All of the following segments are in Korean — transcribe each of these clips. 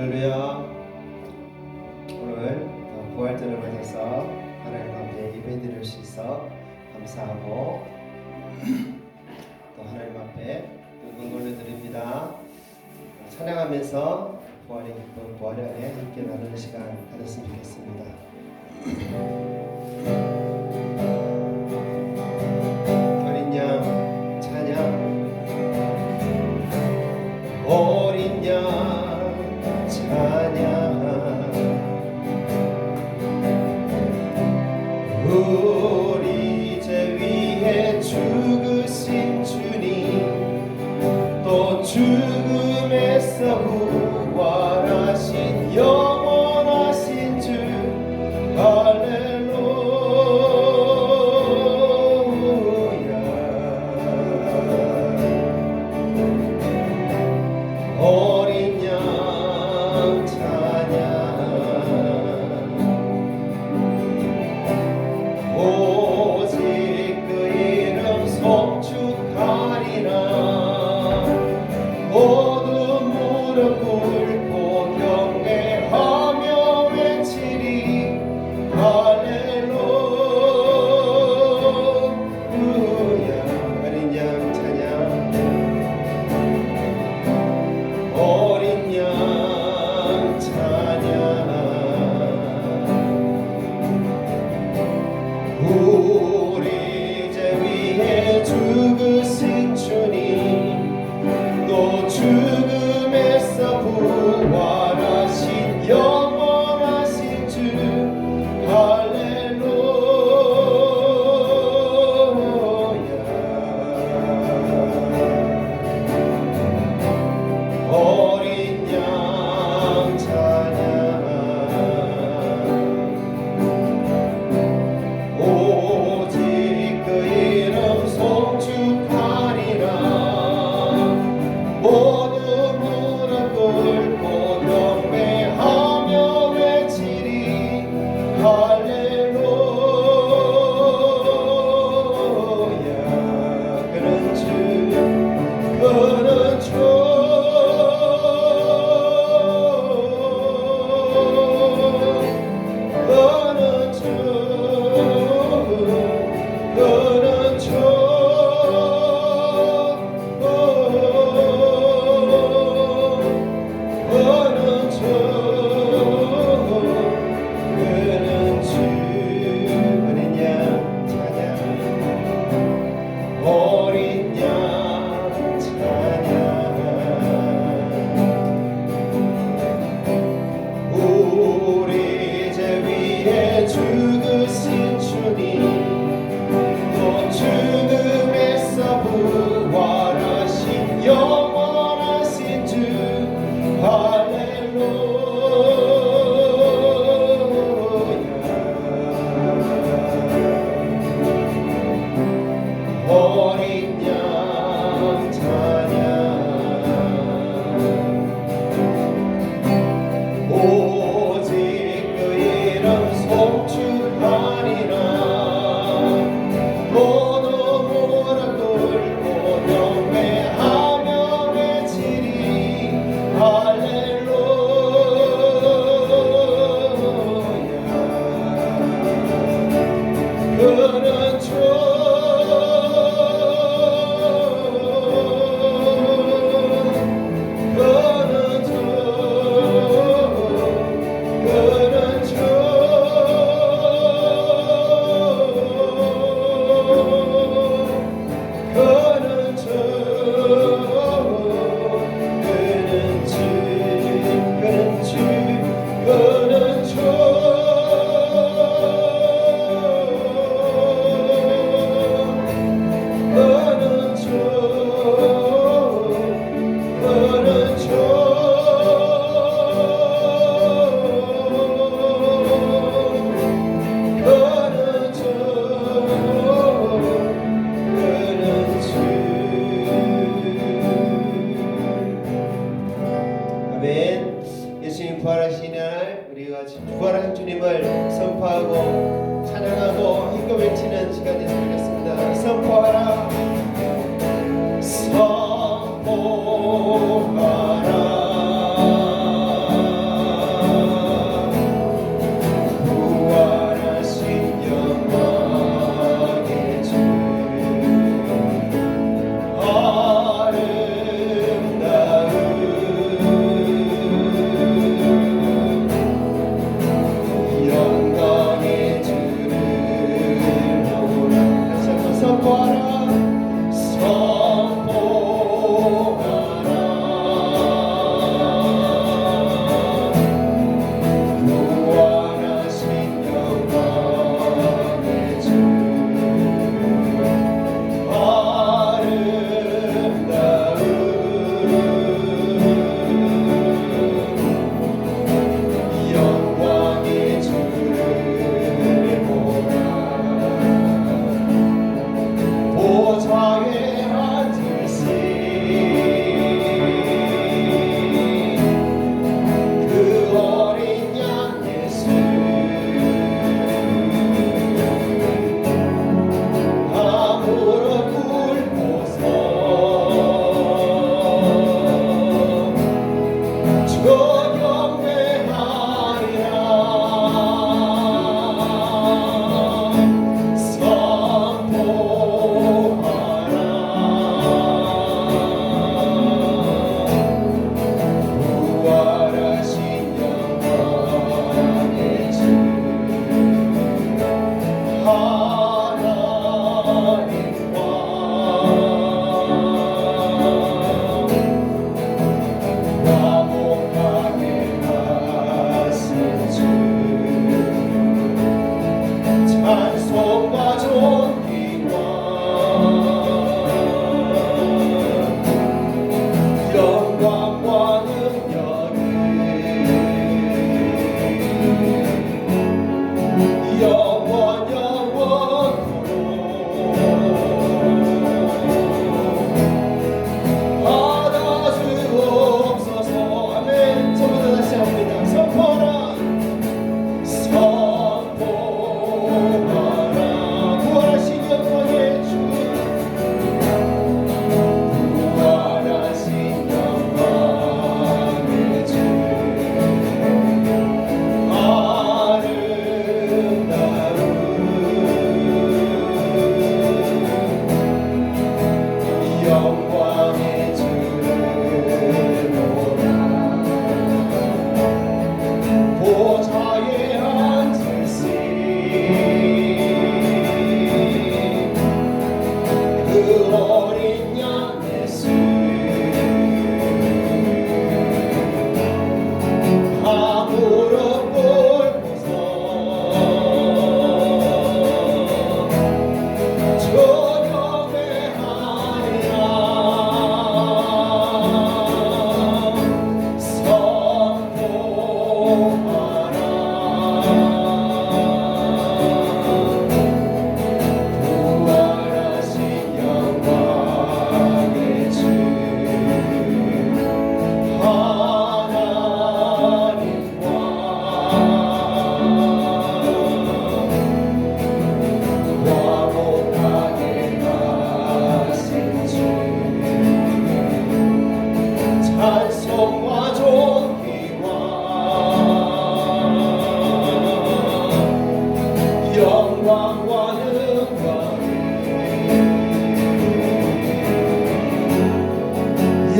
할렐루야. 오늘 부활절을 맞아서 하나님 앞에 예배드릴 수 있어 감사하고 또 하나님 앞에 은근 올려드립니다. 찬양하면서 부활의 기쁨, 부활의 은혜 함께 나누는 시간 가졌으면 좋겠습니다. 어린 양 찬양, 어린 양 찬양, 우리 죄 위해 죽으신 주님, 또 죽음에서 부활하신 영원하신 주, 할렐루야. 어린 양 찬양, 오직 그 이름 송축하리라. 모두 무릎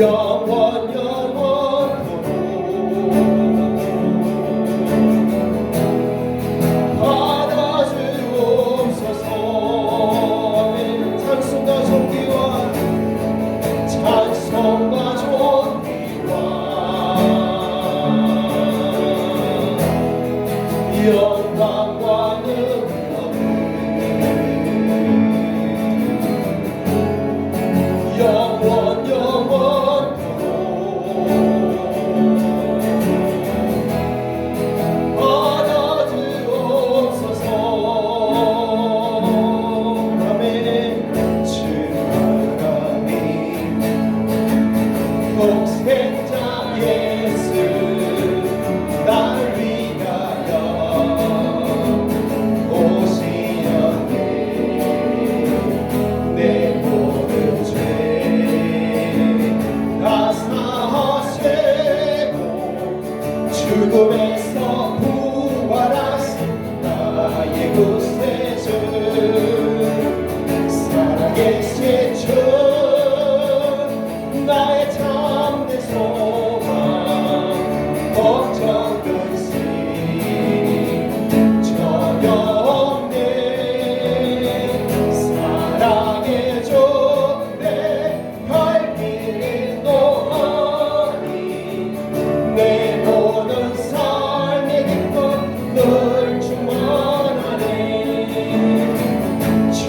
영원 영원토록 받아주옵소서. 찬송과 존귀와 찬송과 존귀와 영광과 능력을 영원 영원토록 받아주옵소서. 아멘. 주 하나님 독생자 예수 나를 위하여 오시었네. 내 모든 죄 다 사하시고 죽음에서 부활하신 나의 구세주 살아계신 주 나의 참된 소망 걱정 근심 전혀 없네. 사랑의 주내 갈 길을 노하니 내 모든 삶의 기쁨 늘 충만하네. 주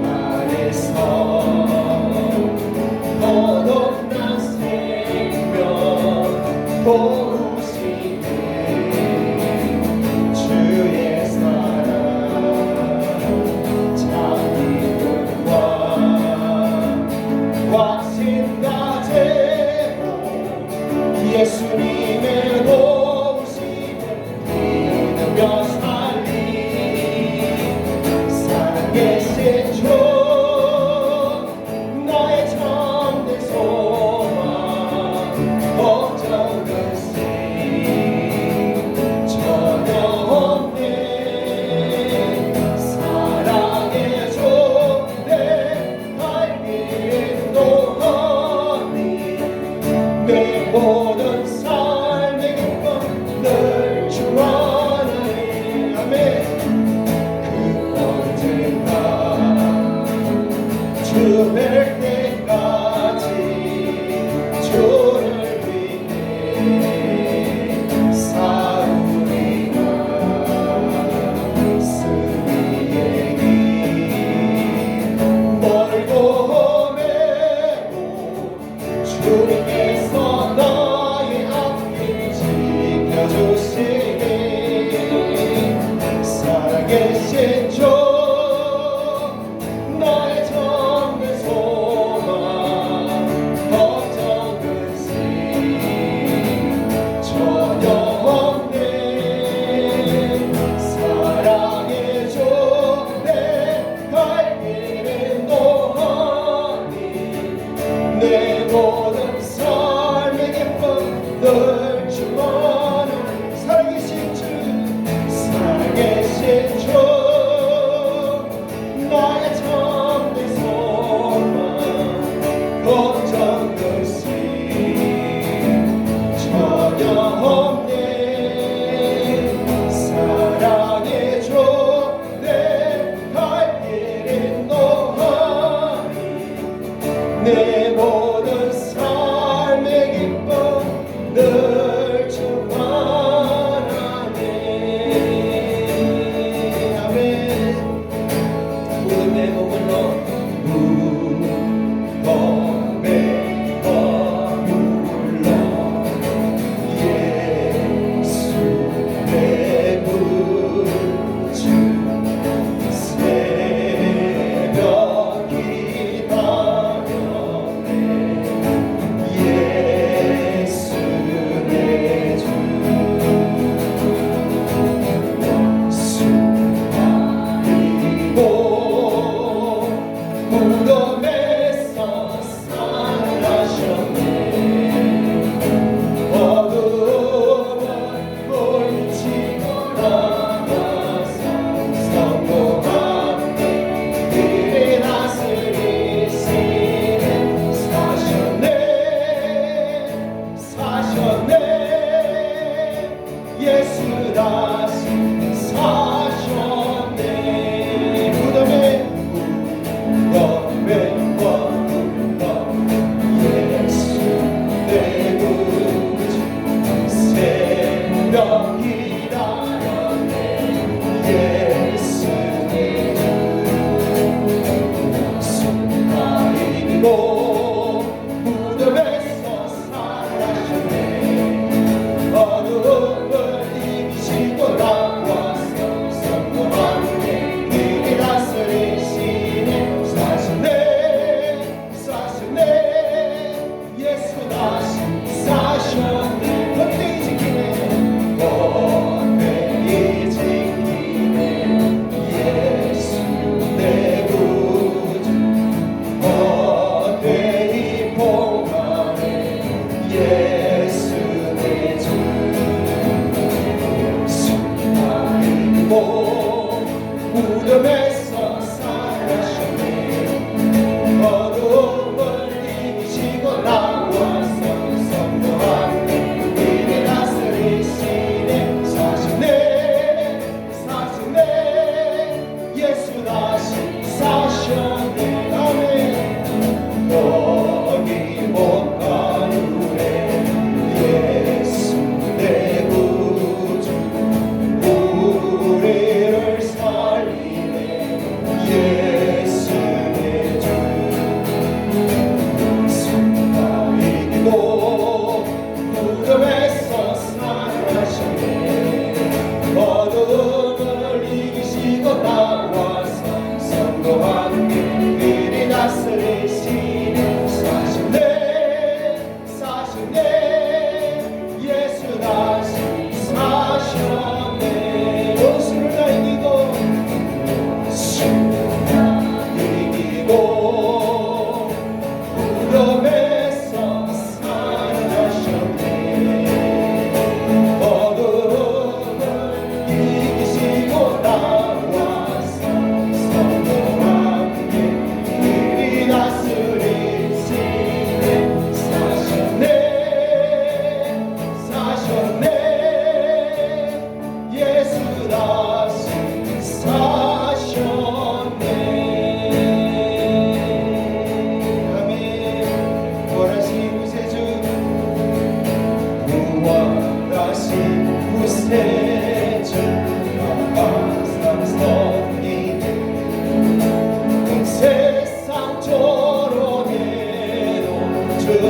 안에서 거듭난 생명 보시네. 주의 사랑 참 기쁨과 확신과 제복 예수님의 도우심을 믿으며 살리. 살아계신 주 나의 참된 소망 걱정 근심 전혀 없네. 사랑의 주 내 갈 길을 노하니 내 모든 삶의 기쁨 늘 충만하네. 아멘. 그 언젠가 주 뵐 때까지 주를 위해 싸우리라. 승리의 길 멀고 험해도 주님께서 나의 앞길 지켜주시네. 살아계신 주 나의 참된 소망 걱정 근심 전혀 없네. 사랑의 주 내 갈 길을 노하니 내 모든 삶의 기쁨 늘 충만한. 살아계신 주 살아계신 주 나의 참된 소망 걱정 근심 전혀 없네. 사랑의 주 내 갈 길을 노하니 내 모든 삶의 기쁨 늘 충만하네. 아멘. 모든 내 몸을로 무덤에 머물러 예수 내 구주 새벽 기다렸네.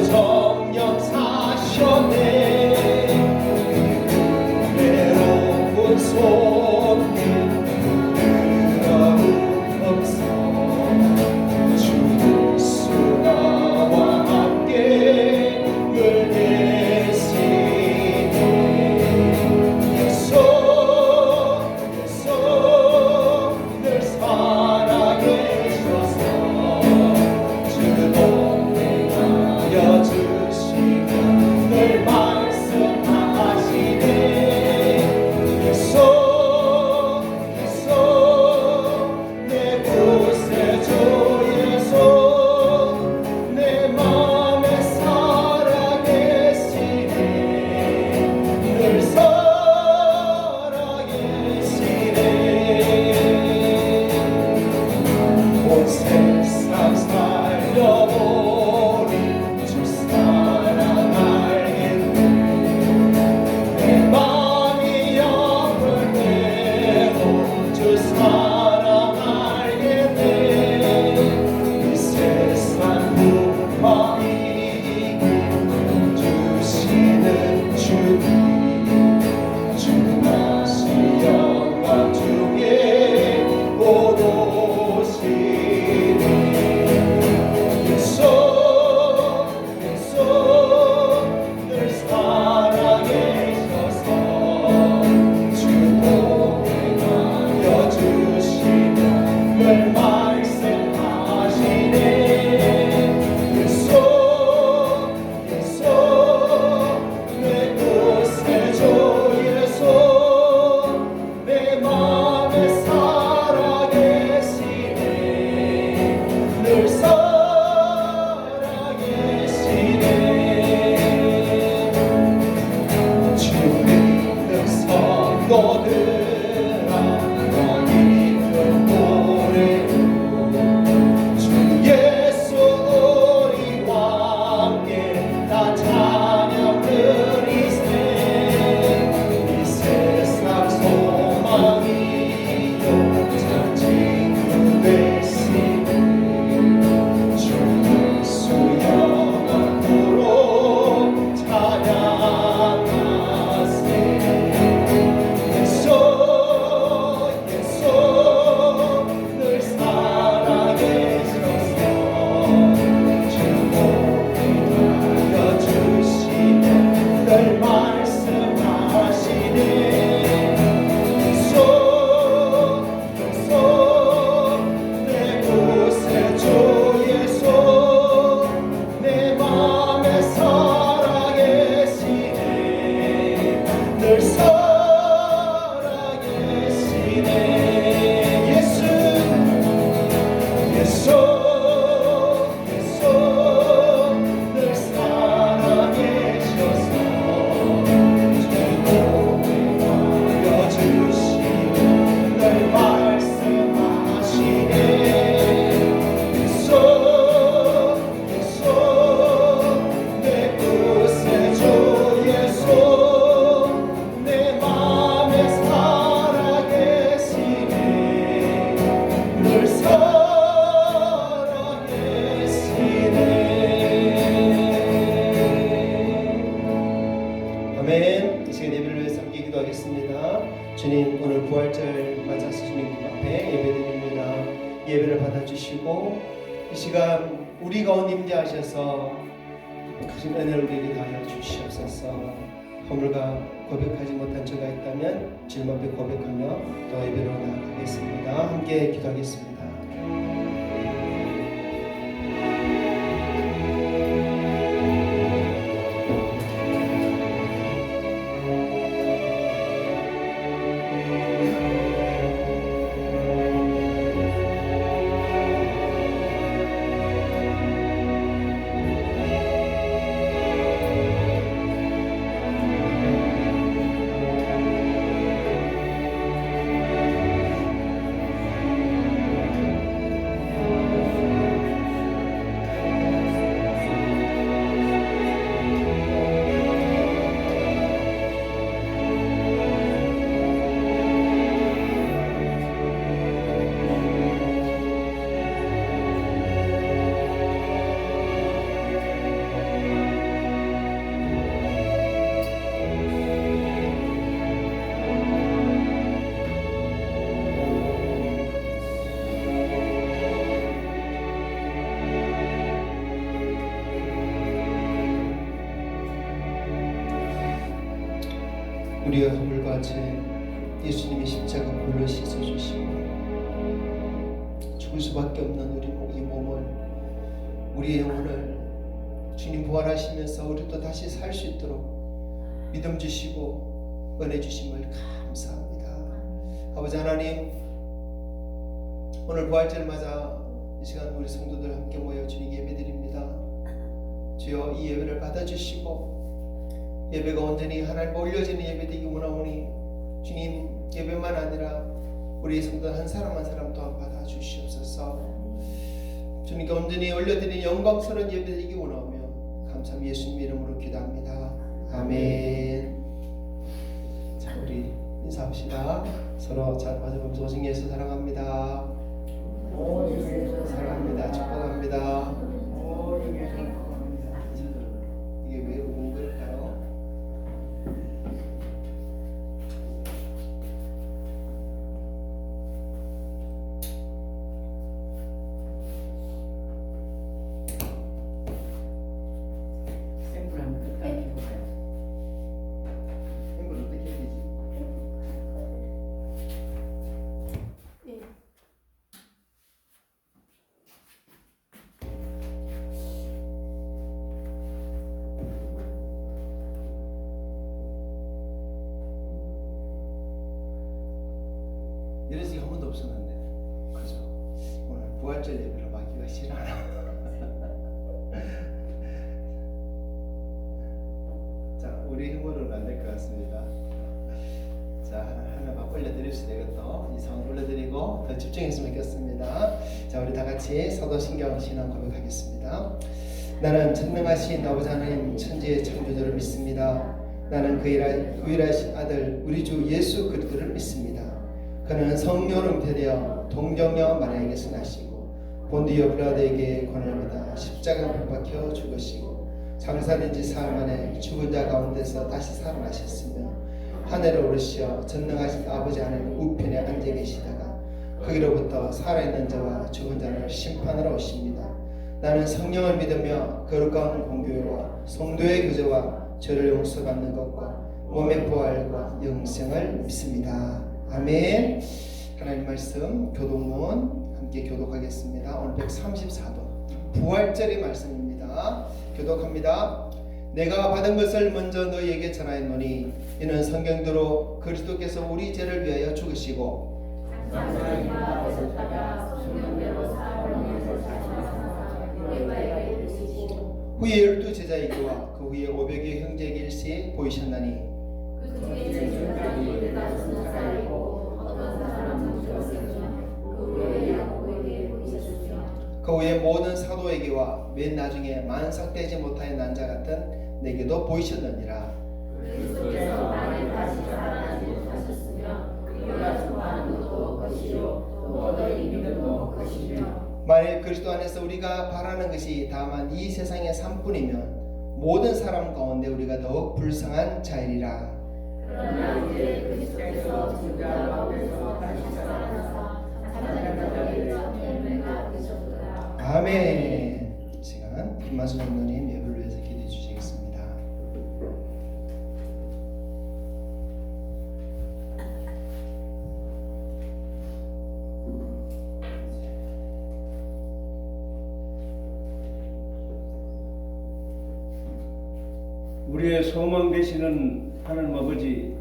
정령 사셨네. 외로운 손길 그라운 검사 주 예수 나와 함께 늘 계시네. 예수 예수 늘 살아계셔서 즐겁게 하여 주시며 늘 말씀하시네. 예수 예수 내 구세주 예수 내 맘에 살아계시네. 늘 살아계시네. 온 세상 살려버린 주 사랑 알겠네. 내 맘이 아플 때도 주 사랑 알겠네. 이 세상 무마이 주시는 주님 주 다시 영광 중에 곧 오시네. 예수 예수 늘 살아계셔서 주복을 하여 주시며 늘 말씀하시네. 예수 예수 내 구세주 예수 내 맘에 살아계시네. 늘 살아계시네. 주 믿는 성도들아 너희들 노래로 주 예수 우리와 함께 다 찬양 드리세. 이 세상 소망이요 참 친구 되시네. 주 예수 영원토록 찬양하세. 예수 예수 늘 살아계셔서 주복을 하여 주시며 늘 말씀하시네. 예수 예수 내 구세주 예수 내 맘에 살아계시네. 늘 살아계시네. 예수 예수 예수 늘 살아계셔서 주복을 하여 주시며 늘 말씀하시네. 예수 예수 내 구세주 예수 내 맘에 살아계시네. 늘 살아계시네. 아멘. 이 시간 예배를 위해서 함께 기도하겠습니다. 주님 오늘 부활절 맞아서 주님 앞에 예배드립니다. 예배를 받아주시고 이 시간 우리 가운데 임재하셔서 큰 은혜를 우리에게 다하여 주시옵소서. 허물과 고백하지 못한 죄가 있다면 주님 앞에 고백하며 또 예배로 나아가겠습니다. 함께 기도하겠습니다. 우리의 허물과 죄 예수님이 십자가 볼로 씻어주시고 죽을 수밖에 없는 이 몸을, 우리의 영혼을 주님 부활하시면서 우리도 다시 살 수 있도록 믿음 주시고 은혜 주심을 감사합니다. 아버지 하나님, 오늘 부활절을 맞아 이 시간 우리 성도들 함께 모여 주님 예배드립니다. 주여, 이 예배를 받아주시고 예배가 온전히 하나님 올려지는 예배되기 원하오니 주님, 예배만 아니라 우리 성도 한 사람 한 사람 또한 받아주시옵소서. 주님께 온전히 올려드리는 영광스러운 예배되기 원하오며 감사함 예수님 이름으로 기도합니다. 아멘. 자, 우리 인사합시다. 서로 잘 맞아보면서 오신 예수 사랑합니다. 사랑합니다. 축복합니다. 이게 왜 오는 걸까요? 샘플 한번 끝까지 해볼까요? 이걸 어떻게 해야 되지? 이런 식이 한 번도 없었는데, 그죠? 오늘 부활절 예배를 맡기가 싫어하나? 자, 우리 힘으로는 안 될 것 같습니다. 자, 하나만 올려드립시다. 이것도 이 상을 올려드리고 더 집중했으면 좋겠습니다. 자, 우리 다 같이 사도신경 신앙 고백하겠습니다. 나는 전능하신 아버지 하나님 천지의 창조주를 믿습니다. 나는 그 유일하신 아들 우리 주 예수 그리스도를 믿습니다. 그는 성령으로 되되어 동정녀 마리아에게서 나시고 본디오 빌라도에게 고난을 받아 십자가 못 박혀 죽으시고 장사된 지 사흘 만에 죽은 자 가운데서 다시 살아나셨으며 하늘에 오르시어 전능하신 아버지 하나님 우편에 앉아 계시다가 거기로부터 살아있는 자와 죽은 자를 심판하러 오십니다. 나는 성령을 믿으며 거룩한 공교회와 성도의 교제와 죄를 용서받는 것과 몸의 부활과 영생을 믿습니다. 아멘. 하나님 말씀 교독문 함께 교독하겠습니다. 오늘 134도 부활절의 말씀입니다. 교독합니다. 내가 받은 것을 먼저 너희에게 전하였노니 이는 성경대로 그리스도께서 우리 죄를 위하여 죽으시고 후에 12 제자에게와 그 후에 500여 형제에게 일시 보이셨나니 그 후에 모든 사도에게와 맨 나중에 만삭되지 못하여 난 자 같은 내게도 보이셨느니라. 그리스도께서 만일 다시 살아나지 못하셨으며 그가 좋아하는 것도 것이요 또 너희 믿음도 것이며 만일 그리스도 안에서 우리가 바라는 것이 다만 이 세상의 삶뿐이면 모든 사람 가운데 우리가 더욱 불쌍한 자이리라. 그러나 이제 그리스도께서 죽은 자 가운데서 다시 살아나사 잠자는 자들에게 은혜가 되셨도다. 아멘. 시간 김만수 장로님 예배를 위해서 기도해 주시겠습니다. 우리의 소망 되시는 하나님 아버지,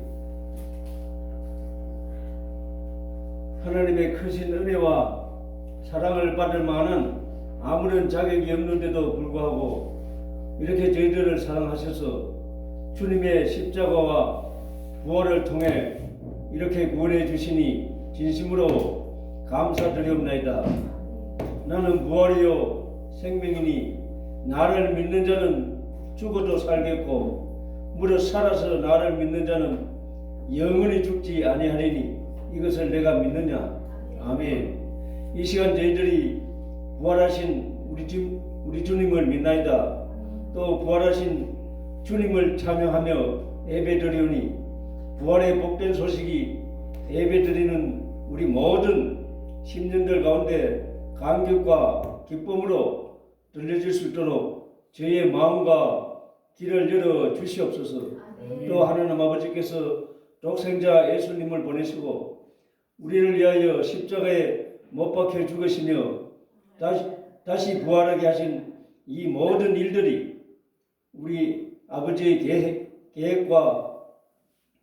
하나님의 크신 은혜와 사랑을 받을 만한 아무런 자격이 없는데도 불구하고 이렇게 저희들을 사랑하셔서 주님의 십자가와 부활을 통해 이렇게 구원해 주시니 진심으로 감사드리옵나이다. 나는 부활이요 생명이니 나를 믿는 자는 죽어도 살겠고 무릇 살아서 나를 믿는 자는 영원히 죽지 아니하리니 이것을 내가 믿느냐? 아멘. 이 시간 저희들이 부활하신 우리 주님을 믿나이다. 또 부활하신 주님을 찬양하며 예배드리오니 부활의 복된 소식이 예배드리는 우리 모든 심령들 가운데 감격과 기쁨으로 들려질 수 있도록 저희의 마음과 길을 열어 주시옵소서. 또 하나님 아버지께서 독생자 예수님을 보내시고 우리를 위하여 십자가에 못 박혀 죽으시며 다시 부활하게 하신 이 모든 일들이 우리 아버지의 계획과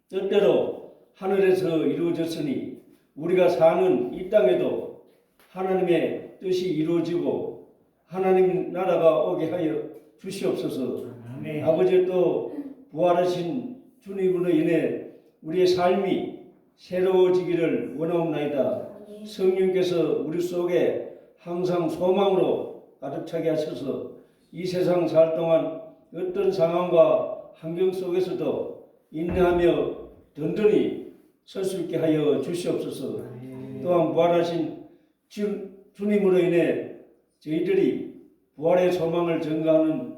뜻대로 하늘에서 이루어졌으니 우리가 사는 이 땅에도 하나님의 뜻이 이루어지고 하나님 나라가 오게 하여 주시옵소서. 아멘. 아버지 또 부활하신 주님으로 인해 우리의 삶이 새로워지기를 원하옵나이다. 성령께서 우리 속에 항상 소망으로 가득 차게 하셔서 이 세상 살 동안 어떤 상황과 환경 속에서도 인내하며 든든히 설 수 있게 하여 주시옵소서. 또한 부활하신 주님으로 인해 저희들이 부활의 소망을 증거하는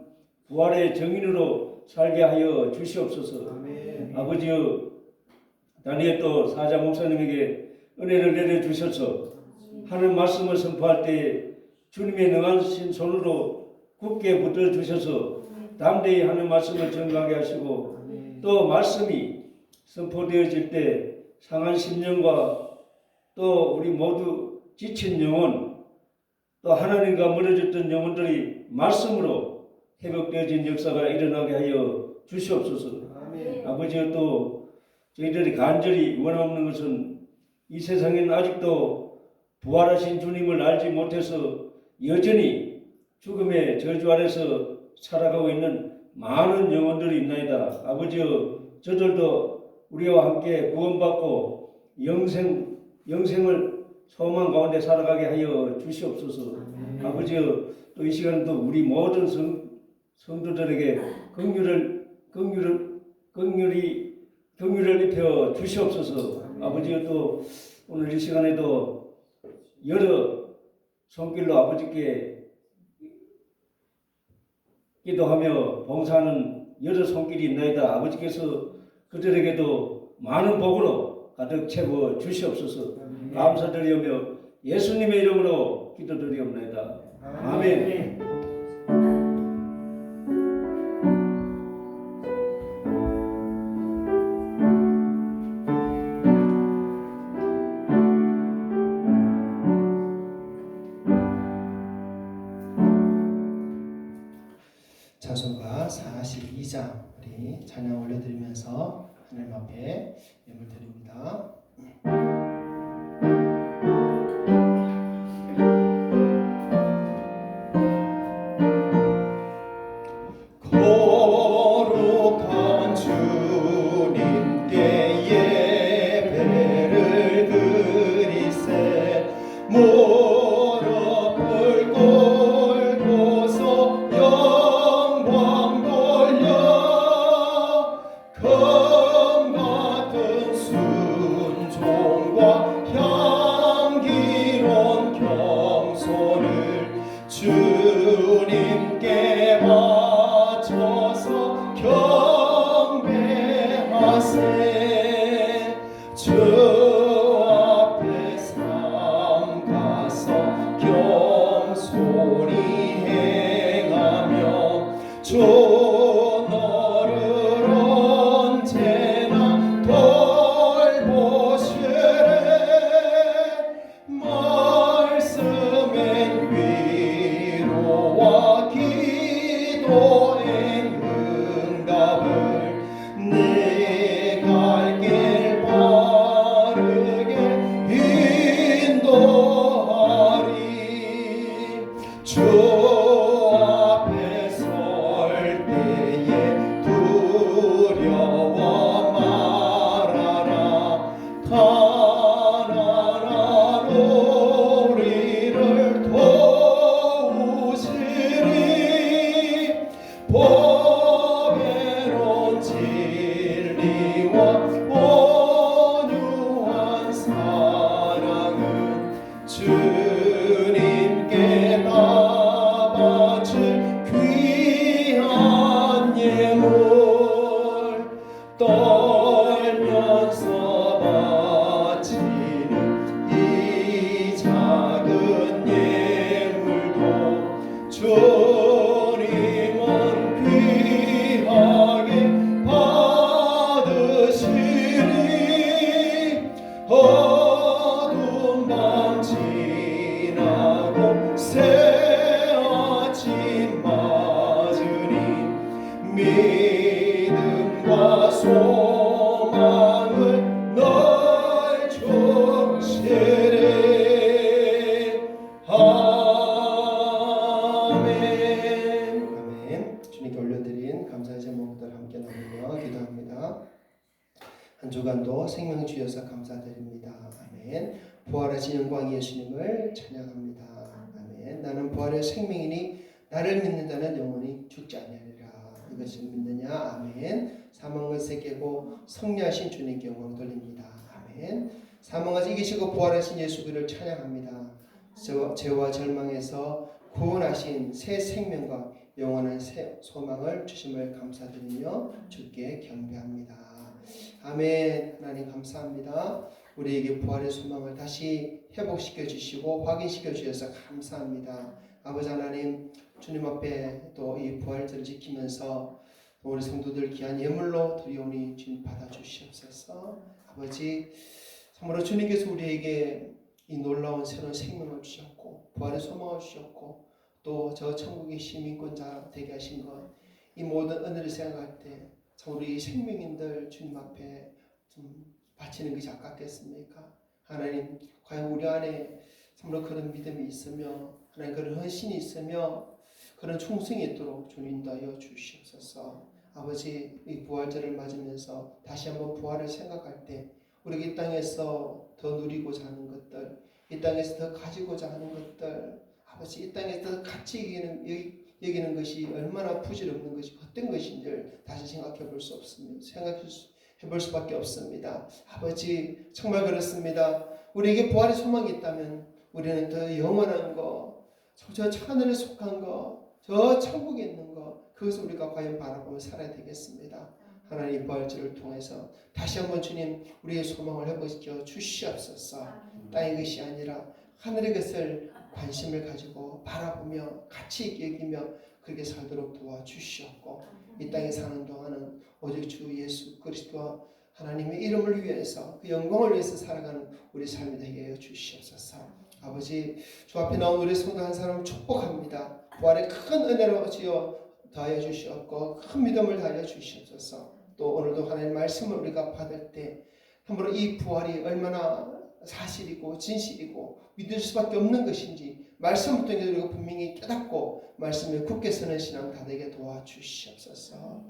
부활의 증인으로 살게 하여 주시옵소서. 아버지여, 다니엘 또 사자 목사님에게 은혜를 내려주셔서 하는 말씀을 선포할 때 주님의 능하신 손으로 굳게 붙들어주셔서 담대히 하는 말씀을 증거하게 하시고 또 말씀이 선포되어질 때 상한 심령과 또 우리 모두 지친 영혼 또 하나님과 멀어졌던 영혼들이 말씀으로 회복되어진 역사가 일어나게 하여 주시옵소서. 아버지여, 또 저희들이 간절히 원하는 것은 이 세상에는 아직도 부활하신 주님을 알지 못해서 여전히 죽음의 저주 아래서 살아가고 있는 많은 영혼들이 있나이다. 아버지여, 저들도 우리와 함께 구원받고 영생을 소망 가운데 살아가게 하여 주시옵소서. 아버지여, 또 이 시간도 우리 모든 성도들에게 긍휼을 입혀 주시옵소서. 아버지여, 또 오늘 이 시간에도 여러 손길로 아버지께 기도하며 봉사하는 여러 손길이 있나이다. 아버지께서 그들에게도 많은 복으로 가득 채워 주시옵소서. 감사드리오며 예수님의 이름으로 기도드리옵나이다. 아멘. 자소가 42장 우리 찬양 올려드리면서 하나님 앞에 예물 드립니다. 거룩한 주님께 예배를 드리세 무릎을 꿇고서 영광 돌려 금 같은 순종과 향기로운 경손을 주님께 바쳐서 경배하세. 주 앞에 삼가서 겸손히 행하며 주 너를 언제나 돌보시래. 말씀엔 위로와 기도엔 응답을 내 갈 길 바르게 인도하리. 주 앞에 설 때에 두려워 말아라. 가난한 우리를 도우시리. 믿음과 소망을 널 주시리. 아멘. 아멘. 주님께 올려드린 감사의 제목들 함께 나누며 기도합니다. 한 주간도 생명 주셔서 감사드립니다. 아멘. 부활하신 영광 예수님을 찬양합니다. 아멘. 나는 부활의 생명이니 나를 믿는 자는 영원히 죽지 아니하리라. 이것을 믿느냐? 아멘. 사망 것을 깨고 승리하신 주님께 영광 돌립니다. 아멘. 사망을 이기시고 부활하신 예수 그를 찬양합니다. 죄와 절망에서 구원하신 새 생명과 영원한 새 소망을 주심을 감사드리며 주께 경배합니다. 아멘. 하나님 감사합니다. 우리에게 부활의 소망을 다시 회복시켜 주시고 확인시켜 주셔서 감사합니다. 아버지 하나님, 주님 앞에 또 이 부활절을 지키면서 우리 성도들 귀한 예물로 드리오니 주님 받아 주시옵소서. 아버지, 참으로 주님께서 우리에게 이 놀라운 새로운 생명을 주셨고 부활의 소망을 주셨고 또 저 천국의 시민권자 되게 하신 것, 이 모든 은혜를 생각할 때 참 우리 생명인들 주님 앞에 좀 바치는 것이 아깝겠습니까? 하나님, 과연 우리 안에 참으로 그런 믿음이 있으며 하나님 그런 헌신이 있으며 그런 충성이 있도록 주님 인도하여 주시옵소서. 아버지, 이 부활절을 맞으면서 다시 한번 부활을 생각할 때 우리가 이 땅에서 더 누리고자 하는 것들, 이 땅에서 더 가지고자 하는 것들, 아버지 이 땅에서 더 가치 여기는 것이 얼마나 부질없는 것이 헛된 것인지를 다시 생각해 볼 수 없습니다. 생각해 볼 수밖에 없습니다. 아버지, 정말 그렇습니다. 우리에게 부활의 소망이 있다면 우리는 더 영원한 것, 저 하늘에 속한 것, 저 천국에 있는 것, 그것을 우리가 과연 바라보며 살아야 되겠습니다. 하나님 부활절을 통해서 다시 한번 주님 우리의 소망을 회복시켜 주시옵소서. 땅의 것이 아니라 하늘의 것을 관심을 가지고 바라보며 가치 있게 여기며 그렇게 살도록 도와주시옵고, 이 땅에 사는 동안은 오직 주 예수 그리스도와 하나님의 이름을 위해서 그 영광을 위해서 살아가는 우리 삶이 되게 하여 주시옵소서. 아버지, 주 앞에 나온 우리 성도 한 사람을 축복합니다. 부활의 큰 은혜로 지어 더하여 주시옵고 큰 믿음을 더하여 주시옵소서. 또 오늘도 하나님의 말씀을 우리가 받을 때 참으로 이 부활이 얼마나 사실이고 진실이고 믿을 수밖에 없는 것인지 말씀을 통해 우리가 분명히 깨닫고 말씀에 굳게 서는 신앙 다 되게 도와주시옵소서.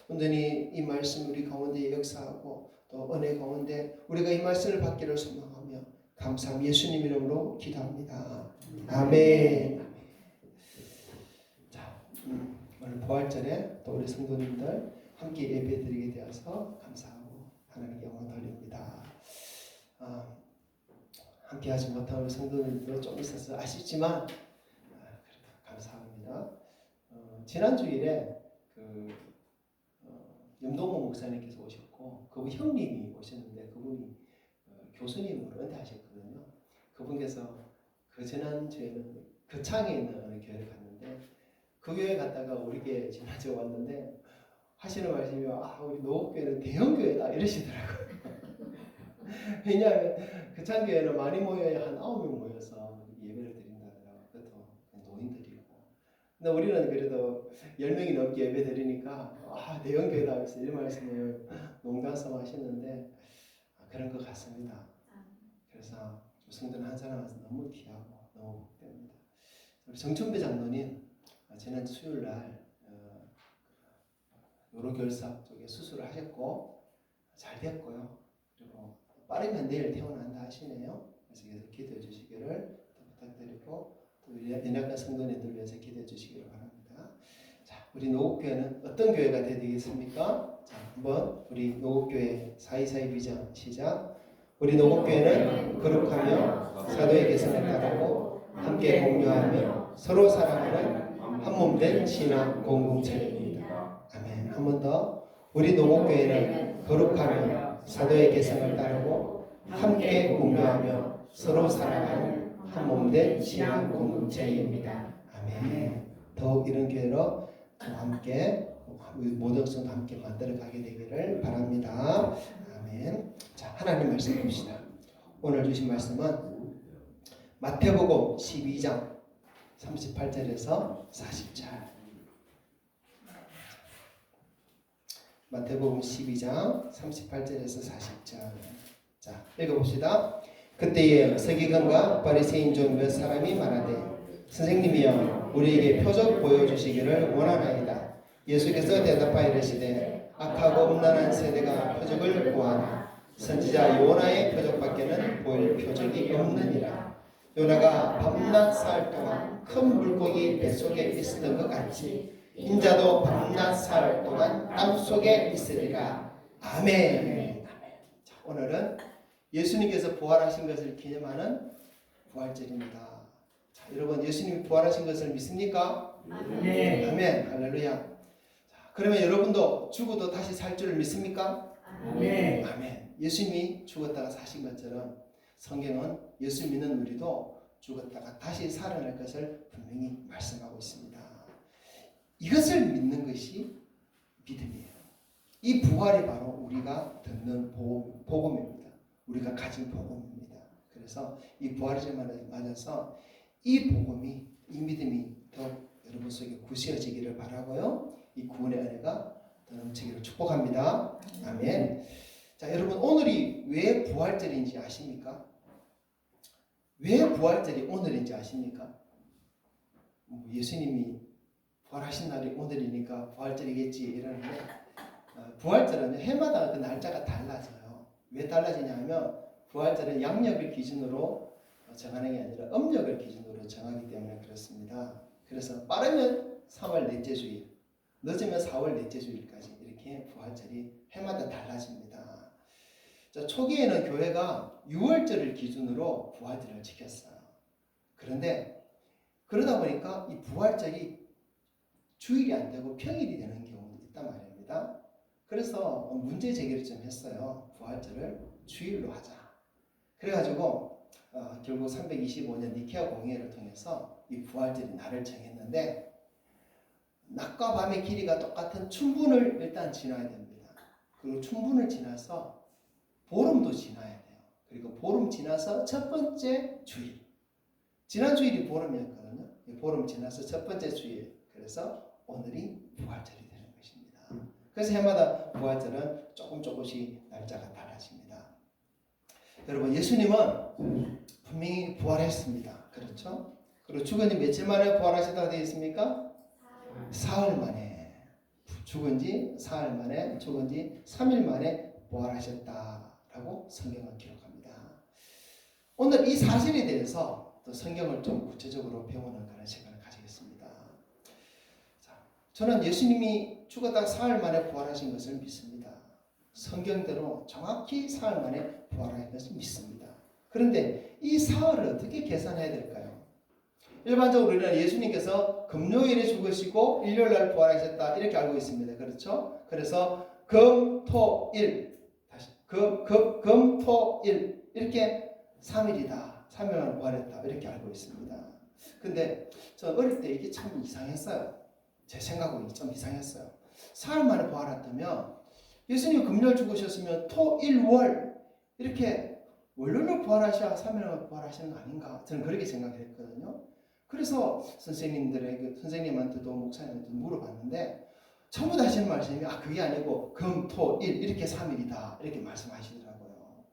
온전히 이 말씀 우리 가운데 역사하고 또 은혜 가운데 우리가 이 말씀을 받기를 소망하며 감사함 예수님 이름으로 기도합니다. 아멘. 자, 오늘 부활절에 또 우리 성도님들 함께 예배드리게 되어서 감사하고 하나님께 영광 돌립니다. 함께 하지 못한 우리 성도님들 좀 있어서 아쉽지만 그래도 감사합니다. 지난 주일에 염동호 목사님께서 오셨고 그분 형님이 오셨는데 그분이 교수님으로 은퇴하셨거든요. 그분께서 그 지난 주에는 거창에 있는 어느 교회를 갔는데 그 교회 갔다가 우리 교회 지난주에 왔는데 하시는 말씀이 우리 노업교회는 대형교회다 이러시더라고요. 왜냐하면 거창교회는 많이 모여야 한 9명 모여서 예배를 드린다더라고요. 그것도 노인들이고. 근데 우리는 그래도 10명이 넘게 예배 드리니까 대형교회다 해서 이런 말씀을 농담삼아 하셨는데 그런 것 같습니다. 그래서 성도는 한 사람 한 사람 너무 귀하고 너무 복됩니다. 우리 정춘배 장로님 지난 수요일날 요로결석 쪽에 수술을 하셨고 잘 됐고요. 그리고 빠르면 내일 퇴원한다 하시네요. 그래서 계속 기도해 주시기를 부탁드리고 또 연약한 성도님들 위해서 기도해 주시기를 바랍니다. 자, 우리 노국교회는 어떤 교회가 되겠습니까? 자, 한번 우리 노국교회 4.24 비전 시작. 우리 노국교회는 거룩하며 사도의 계승을 따르고 함께 공유하며 서로 사랑하는 한몸된 신앙 공동체입니다. 아멘. 한 번 더. 우리 노국교회는 거룩하며 사도의 계승을 따르고 함께 공유하며 서로 사랑하는 한몸된 신앙 공동체입니다. 아멘. 더욱 이런 교회로 함께 모든 성도 함께 만들어 가게 되기를 바랍니다. 아멘. 자, 하나님 말씀 봅시다. 오늘 주신 말씀은 마태복음 12장 38절에서 40절. 마태복음 12장 38절에서 40절. 자, 읽어봅시다. 그때에 서기관과 바리새인 중 몇 사람이 말하되 선생님이여 우리에게 표적 보여주시기를 원하나이다. 예수께서 대답하여 이르시되 악하고 음란한 세대가 표적을 구하나 선지자 요나의 표적밖에는 보일 표적이 없느니라. 요나가 밤낮 사흘 동안 큰 물고기 뱃속에 있었던 것 같이 인자도 밤낮 사흘 동안 땅속에 있으리라. 아멘. 자, 오늘은 예수님께서 부활하신 것을 기념하는 부활절입니다. 자, 여러분 예수님이 부활하신 것을 믿습니까? 네. 아멘. 할렐루야. 자, 그러면 여러분도 죽어도 다시 살 줄을 믿습니까? 네. 아멘. 예수님이 죽었다가 사신 것처럼 성경은 예수 믿는 우리도 죽었다가 다시 살아날 것을 분명히 말씀하고 있습니다. 이것을 믿는 것이 믿음이에요. 이 부활이 바로 우리가 듣는 복음입니다. 우리가 가진 복음입니다. 그래서 이 부활을 맞아서 이 복음이, 이 믿음이 더 여러분 속에 굳세어지기를 바라고요. 이 구원의 은혜가 더 넘치기를 축복합니다. 아멘. 자, 여러분 오늘이 왜 부활절인지 아십니까? 왜 부활절이 오늘인지 아십니까? 예수님이 부활하신 날이 오늘이니까 부활절이겠지 이러는데 부활절은 해마다 그 날짜가 달라져요. 왜 달라지냐면 부활절은 양력을 기준으로 정하는 게 아니라 음력을 기준으로 정하기 때문에 그렇습니다. 그래서 빠르면 3월 넷째 주일, 늦으면 4월 넷째 주일까지 이렇게 부활절이 해마다 달라집니다. 자, 초기에는 교회가 6월절을 기준으로 부활절을 지켰어요. 그런데 그러다 보니까 이 부활절이 주일이 안 되고 평일이 되는 경우도 있단 말입니다. 그래서 문제 제기를 좀 했어요. 부활절을 주일로 하자. 그래가지고 결국 325년 니케아 공회를 통해서 이 부활절이 날을 정했는데 낮과 밤의 길이가 똑같은 춘분을 일단 지나야 됩니다. 그리고 춘분을 지나서 보름도 지나야 돼요. 그리고 보름 지나서 첫 번째 주일. 지난 주일이 보름이었거든요. 보름 지나서 첫 번째 주일. 그래서 오늘이 부활절이 되는 것입니다. 그래서 해마다 부활절은 조금씩 날짜가 달라집니다. 여러분 예수님은 분명히 부활했습니다. 그렇죠? 그리고 죽은 지 며칠 만에 부활하셨다고 되어 있습니까? 사흘 만에. 죽은 지 사흘 만에, 죽은 지 3일 만에 부활하셨다라고 성경은 기록합니다. 오늘 이 사실에 대해서 또 성경을 좀 구체적으로 배우는 그런 시간을 가지겠습니다. 자, 저는 예수님이 죽었다가 사흘 만에 부활하신 것을 믿습니다. 성경대로 정확히 사흘 만에 부활하신 것을 믿습니다. 그런데 이 사흘을 어떻게 계산해야 될까요? 일반적으로 우리는 예수님께서 금요일에 죽으시고 일요일날 부활하셨다 이렇게 알고 있습니다. 그렇죠? 그래서 금, 토, 일 다시 금, 토, 일 이렇게 3일이다. 3일 만에 부활했다 이렇게 알고 있습니다. 근데 저 어릴 때 이게 참 이상했어요. 제 생각은 좀 이상했어요. 사흘 만에 부활했다면 예수님 금요일 죽으셨으면 토, 일, 월 이렇게 월요일로 부활하셔야 3일 만에 부활하시는 거 아닌가 저는 그렇게 생각했거든요. 그래서 선생님한테도 목사님한테도 물어봤는데 전부 다 하시는 말씀이 그게 아니고 금, 토, 일 이렇게 3일이다 이렇게 말씀하시더라고요.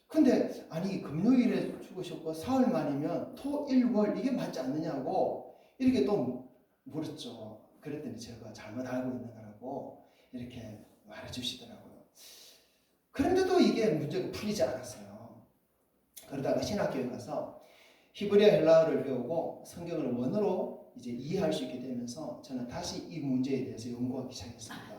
근데 아니 금요일에 죽으셨고 사흘 만이면 토, 일, 월 이게 맞지 않느냐고 이렇게 또 물었죠. 그랬더니 제가 잘못 알고 있는 거라고 이렇게 말해주시더라고요. 그런데도 이게 문제가 풀리지 않았어요. 그러다가 신학교에 가서 히브리어 헬라어를 배우고 성경을 원어로 이제 이해할 수 있게 되면서 저는 다시 이 문제에 대해서 연구하기 시작했습니다.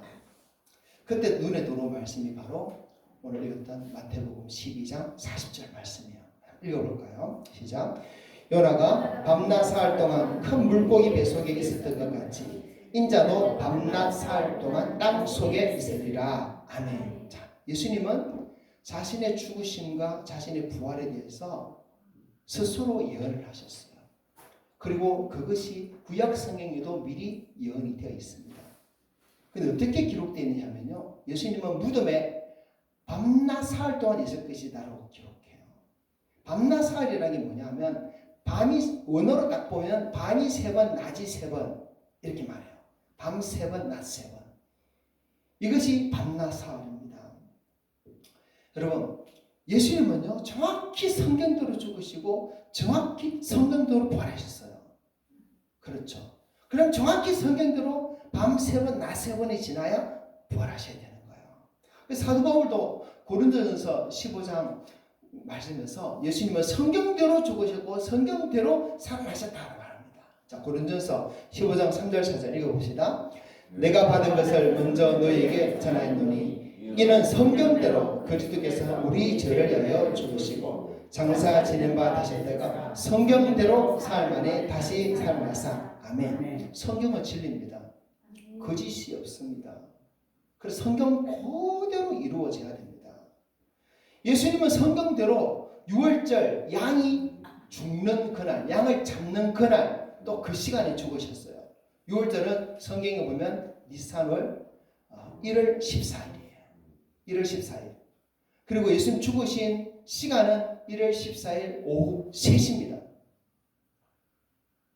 그때 눈에 들어온 말씀이 바로 오늘 읽었던 마태복음 12장 40절 말씀이에요. 읽어볼까요? 시작. 요나가 밤낮 사흘 동안 큰 물고기 뱃속에 있었던 것 같이 인자도 밤낮 사흘 동안 땅 속에 있으리라. 아멘. 자, 예수님은 자신의 죽으심과 자신의 부활에 대해서 스스로 예언을 하셨어요. 그리고 그것이 구약 성경에도 미리 예언이 되어 있습니다. 근데 어떻게 기록되어 있느냐면요. 예수님은 무덤에 밤낮 사흘 동안 있을 것이다라고 기록해요. 밤낮 사흘이라는 게 뭐냐면 밤이 원어로 딱 보면 밤이 3번, 낮이 3번 이렇게 말해요. 밤 3번, 낮 3번. 이것이 밤낮 사흘입니다. 여러분, 예수님은요 정확히 성경대로 죽으시고 정확히 성경대로 부활하셨어요. 그렇죠. 그럼 정확히 성경대로 밤 3번, 낮 3번이 지나야 부활하셔야 되는 거예요. 사도 바울도 고린도전서 15장 말씀에서 예수님은 성경대로 죽으셨고 성경대로 살아나셨다고 말합니다. 자, 고린도전서 15장 3절 4절 읽어봅시다. 내가 받은 것을 먼저 너희에게 전하였노니 이는 성경대로 그리스도께서 우리 죄를 위하여 죽으시고 장사 지낸 바 되셨다가 성경대로 사흘 만에 다시 살아나사. 아멘. 성경은 진리입니다. 거짓이 없습니다. 그래서 성경 그대로 이루어져야 됩니다. 예수님은 성경대로 6월절 양이 죽는 그날, 양을 잡는 그날, 또 그 시간에 죽으셨어요. 6월절은 성경에 보면 니산월 1월 14일이에요. 1월 14일. 그리고 예수님 죽으신 시간은 1월 14일 오후 3시입니다.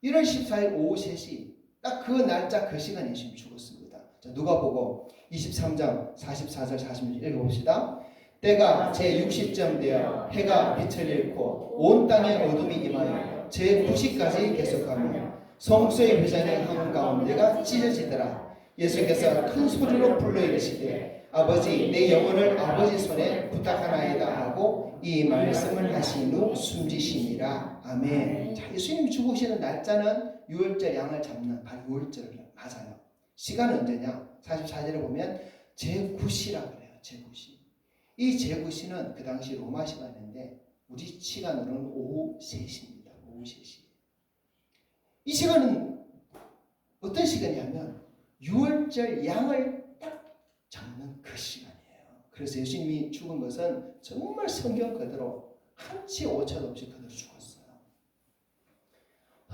1월 14일 오후 3시. 딱 그 날짜 그 시간에 예수님 죽었습니다. 자, 누가복음 23장 44절 46절 읽어봅시다. 때가 제60점 되어 해가 빛을 잃고 온 땅에 어둠이 임하여 제9시까지 계속하며 성소의 회장의 한가운데가 찢어지더라. 예수께서 큰 소리로 불러 이르시되 아버지 내 영혼을 아버지 손에 부탁하나이다 하고 이 말씀을 하신 후 숨지시니라. 아멘. 자, 예수님이 죽으시는 날짜는 6월절 양을 잡는 바로 6월절 맞아요. 시간은 언제냐? 44절에 보면 제9시라고 그래요. 제9시. 이 제9시는 그 당시 로마 시간인데 우리 시간으로는 오후 3시입니다. 오후 3시. 이 시간은 어떤 시간이냐면 6월절 양을 딱 잡는 그 시간이에요. 그래서 예수님이 죽은 것은 정말 성경 그대로 한치 오차도 없이 그대로 죽었어요.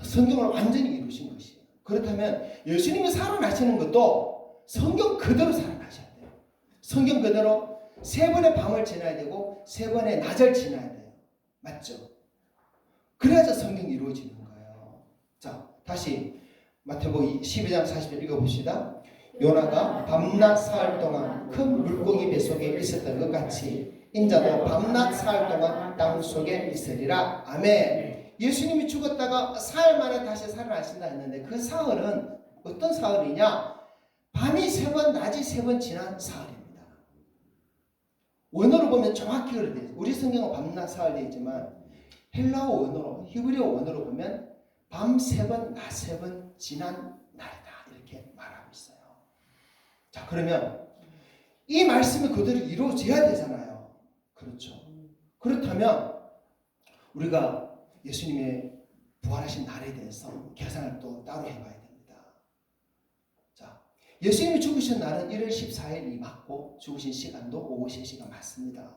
성경을 완전히 이루신 것이에요. 그렇다면 예수님이 살아나시는 것도 성경 그대로 살아나셔야 돼요. 성경 그대로 3번의 밤을 지나야 되고 3번의 낮을 지나야 돼요. 맞죠? 그래야지 성경이 이루어지는 거예요. 자, 다시 마태복음 12장 40절 읽어봅시다. 요나가 밤낮 사흘 동안 큰 물고기 뱃속에 있었던 것 같이 인자도 밤낮 사흘 동안 땅 속에 있으리라. 아멘. 예수님이 죽었다가 사흘 만에 다시 살아나신다 했는데 그 사흘은 어떤 사흘이냐? 밤이 3번, 낮이 3번 지난 사흘입니다. 원어로 보면 정확히 그렇게 돼요. 우리 성경은 밤낮 사흘 되어 있지만 헬라어 원어로, 히브리어 원어로 보면 밤 3번, 낮 3번 지난 날이다. 이렇게 말하고 있어요. 자, 그러면 이 말씀이 그대로 이루어져야 되잖아요. 그렇죠. 그렇다면 우리가 예수님의 부활하신 날에 대해서 계산을 또 따로 해봐야 됩니다. 자, 예수님이 죽으신 날은 1월 14일이 맞고 죽으신 시간도 오후 3시가 맞습니다.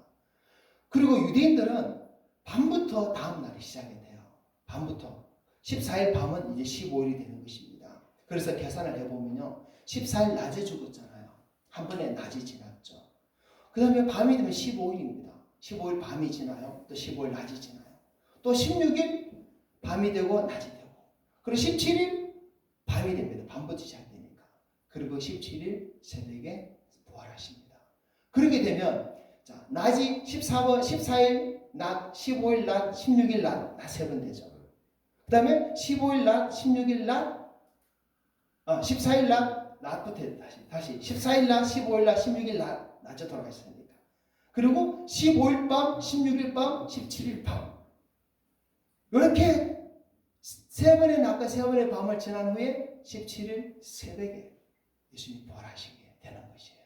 그리고 유대인들은 밤부터 다음 날이 시작이 돼요. 밤부터. 14일 밤은 이제 15일이 되는 것입니다. 그래서 계산을 해보면요. 14일 낮에 죽었잖아요. 한 번에 낮이 지났죠. 그 다음에 밤이 되면 15일입니다. 15일 밤이 지나요. 또 15일 낮이 지나요. 또 16일 밤이 되고 낮이 되고. 그리고 17일 밤이 됩니다. 밤부터 시작되니까. 그리고 17일 새벽에 부활하십니다. 그렇게 되면 자, 낮이 14일 낮, 15일 낮, 16일 낮, 낮 3번 되죠. 그 다음에 15일 낮, 16일 낮, 14일 낮, 낮부터 다시 14일 낮, 15일 낮, 16일 낮, 낮에 돌아가셨으니까. 그리고 15일 밤, 16일 밤, 17일 밤. 이렇게 3번의 낮과 3번의 밤을 지난 후에 17일 새벽에 예수님이 부활하시게 되는 것이에요.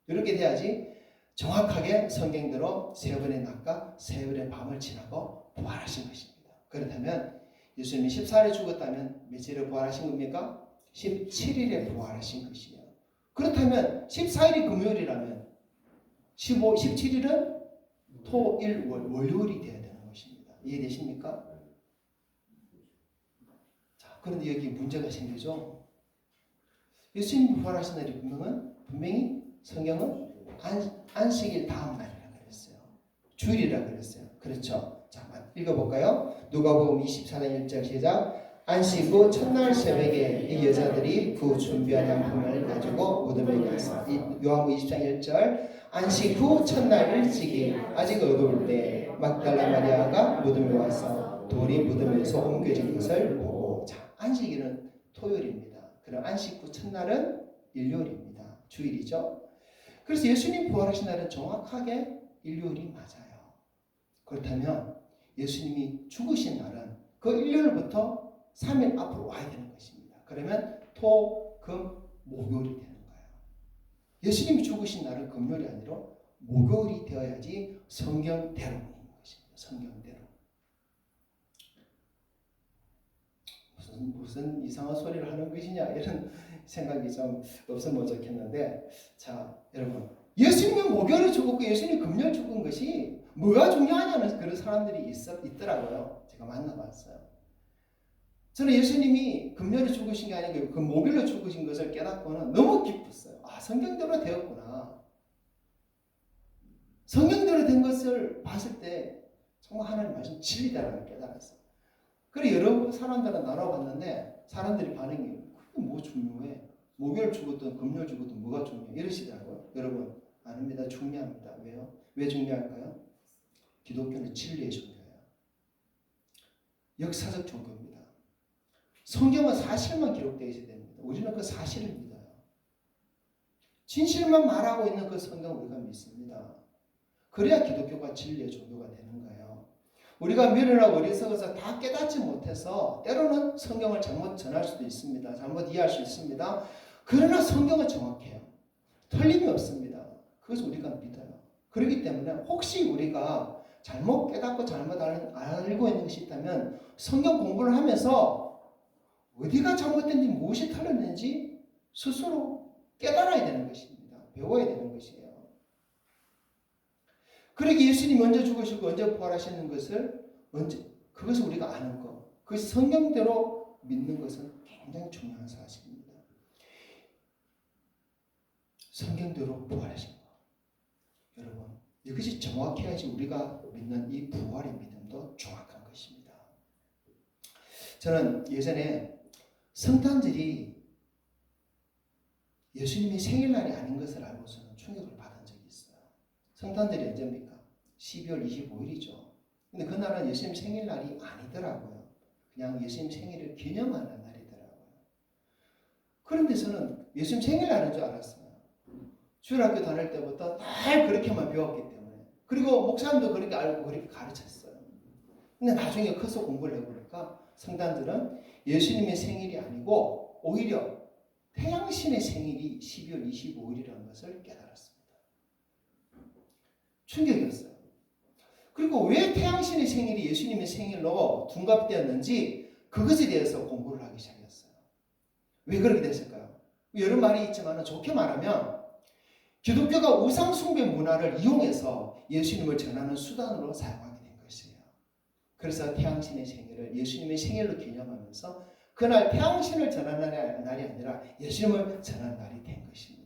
이렇게 돼야지 정확하게 성경대로 3번의 낮과 3번의 밤을 지나고 부활하신 것입니다. 그렇다면 예수님이 14일에 죽었다면 며칠에 부활하신 겁니까? 17일에 부활하신 것이에요. 그렇다면 14일이 금요일이라면 17일은 토, 일, 월요일이 되어야 되는 것입니다. 이해되십니까? 자, 그런데 여기 문제가 생기죠. 예수님이 부활하신 날이 분명히 성경은 안식일 다음 날이라고 그랬어요. 주일이라고 그랬어요. 그렇죠. 자, 읽어볼까요? 누가복음 24장 1절 시작. 안식 후 첫날 새벽에 이 여자들이 그 준비한 양품을 가지고 무덤에 무덤에 가서 요한복음 20장 1절 안식 후 첫날 일찍이 아직 어두울 때 막달라 마리아가 무덤에 와서 돌이 무덤에서 옮겨진 것을 보고 자 안식일은 토요일입니다. 그럼 안식 후 첫날은 일요일입니다. 주일이죠. 그래서 예수님 부활하신 날은 정확하게 일요일이 맞아요. 그렇다면 예수님이 죽으신 날은 그 일요일부터 3일 앞으로 와야 되는 것입니다. 그러면 토, 금, 목요일이 되는 거예요. 예수님이 죽으신 날은 금요일이 아니라 목요일이 되어야지 성경대로 있는 것입니다. 성경대로. 무슨 이상한 소리를 하는 것이냐 이런 생각이 좀 없으면 좋겠는데 자 여러분 예수님이 목요일에 죽었고 예수님이 금요일 죽은 것이 뭐가 중요하냐는 그런 사람들이 있더라고요. 제가 만나봤어요. 저는 예수님이 금요일에 죽으신 게 아니고 그 목요일에 죽으신 것을 깨닫고는 너무 기뻤어요. 아 성경대로 되었구나. 성경대로 된 것을 봤을 때 정말 하나님 말씀 진리다라는 걸 깨달았어요. 그래 여러 사람들은 나눠봤는데 사람들이 반응이 그게 뭐 중요해? 목요일 죽었든 금요일 죽었든 뭐가 중요해? 이러시더라고요. 여러분 아닙니다. 중요합니다. 왜요? 왜 중요할까요? 기독교는 진리의 종교예요. 역사적 종교입니다. 성경은 사실만 기록되어 있어야 됩니다. 우리는 그 사실을 믿어요. 진실만 말하고 있는 그 성경 우리가 믿습니다. 그래야 기독교가 진리의 종교가 되는 거예요. 우리가 미련하고 어리석어서 다 깨닫지 못해서 때로는 성경을 잘못 전할 수도 있습니다. 잘못 이해할 수 있습니다. 그러나 성경은 정확해요. 틀림이 없습니다. 그것을 우리가 믿어요. 그렇기 때문에 혹시 우리가 잘못 깨닫고 잘못 알고 있는 것이 있다면 성경 공부를 하면서 어디가 잘못된지 무엇이 틀렸는지 스스로 깨달아야 되는 것입니다. 배워야 되는 것이에요. 그러기 예수님이 언제 죽으시고 언제 부활하시는 것을 그것을 우리가 아는 것, 그것이 성경대로 믿는 것은 굉장히 중요한 사실입니다. 성경대로 부활하신 것. 여러분, 이것이 정확해야지 우리가 믿는 이 부활의 믿음도 정확한 것입니다. 저는 예전에 성탄절이 예수님의 생일날이 아닌 것을 알고서는 충격을 받은 적이 있어요. 성탄절이 언제입니까? 12월 25일이죠. 근데 그날은 예수님 생일날이 아니더라고요. 그냥 예수님 생일을 기념하는 날이더라고요. 그런데 저는 예수님 생일날인 줄 알았어요. 주일학교 다닐 때부터 늘 그렇게만 배웠기 때문에. 그리고 목사님도 그렇게 알고 그렇게 가르쳤어요. 근데 나중에 커서 공부를 해보니까 성탄절은 예수님의 생일이 아니고 오히려 태양신의 생일이 12월 25일이라는 것을 깨달았습니다. 충격이었어요. 그리고 왜 태양신의 생일이 예수님의 생일로 둔갑되었는지 그것에 대해서 공부를 하기 시작했어요. 왜 그렇게 됐을까요? 여러 말이 있지만 좋게 말하면 기독교가 우상숭배 문화를 이용해서 예수님을 전하는 수단으로 사용하게 된 것이에요. 그래서 태양신의 생일을 예수님의 생일로 기념하면서 그날 태양신을 전하는 날이 아니라 예수님을 전하는 날이 된 것입니다.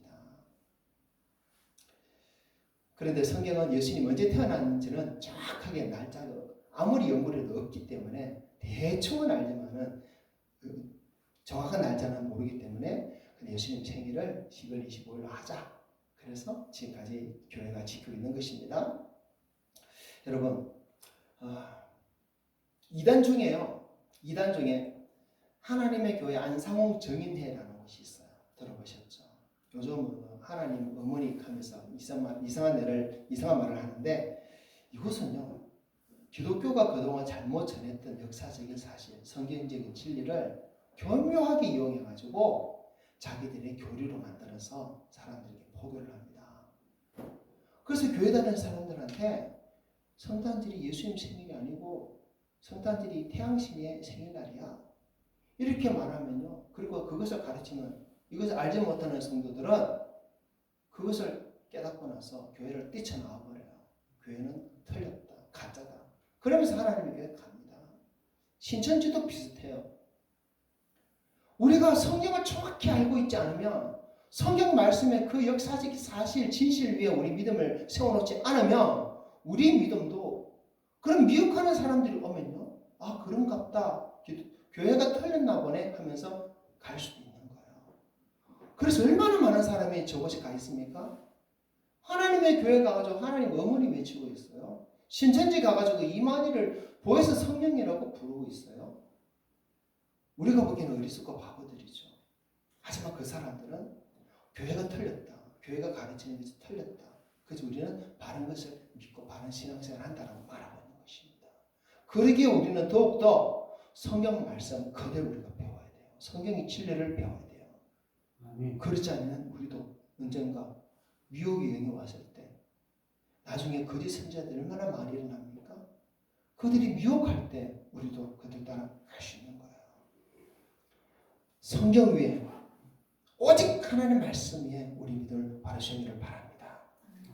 그런데 성경은 예수님이 언제 태어났는지는 정확하게 날짜가 아무리 연구를 해도 없기 때문에 대충은 알지만은 정확한 날짜는 모르기 때문에 예수님 생일을 10월 25일로 하자. 그래서 지금까지 교회가 지키고 있는 것입니다. 여러분, 이단 중에 하나님의 교회 안상홍 정인회라는 것이 있어요. 들어보셨죠? 요즘은 하나님 어머니 하면서 이상한 말을 하는데 이것은요 기독교가 그동안 잘못 전했던 역사적인 사실, 성경적인 진리를 교묘하게 이용해가지고 자기들의 교리로 만들어서 사람들에게 포교를 합니다. 그래서 교회 다니는 사람들한테 성탄절이 예수님 생일이 아니고 성탄절이 태양신의 생일날이야. 이렇게 말하면요. 그리고 그것을 가르치면 이것을 알지 못하는 성도들은 그것을 깨닫고 나서 교회를 뛰쳐나와 버려요. 교회는 틀렸다. 가짜다. 그러면서 하나님의 교회에 갑니다. 신천지도 비슷해요. 우리가 성경을 정확히 알고 있지 않으면 성경 말씀의 그 역사적 사실, 진실 위에 우리 믿음을 세워놓지 않으면 우리 믿음도 그런 미혹하는 사람들이 오면요. 아 그런갑다. 교회가 틀렸나 보네 하면서 갈 수도 있는 거예요. 그래서 얼마나 많은 사람이 저곳에 가 있습니까? 하나님의 교회 가가지고 하나님 어머니 외치고 있어요. 신천지 가가지고 이만희를 보혜사 성령이라고 부르고 있어요. 우리가 보기에는 어리석고 바보들이죠. 하지만 그 사람들은 교회가 틀렸다. 교회가 가르치는 것이 틀렸다. 그래서 우리는 바른 것을 믿고 바른 신앙생활을 한다고 말하고 있는 것입니다. 그러기에 우리는 더욱더 성경 말씀 그대로 우리가 배워야 돼요. 성경의 진리를 배워야 돼요. 아멘. 그렇지 않으면 우리도 언젠가 미혹의 영이 왔을 때 나중에 거짓 선지자들 얼마나 많이 일어납니까? 그들이 미혹할 때 우리도 그들 따라 갈 수 있는 거예요. 성경 위에 오직 하나님의 말씀 위에 우리 믿음을 바르시기를 바랍니다.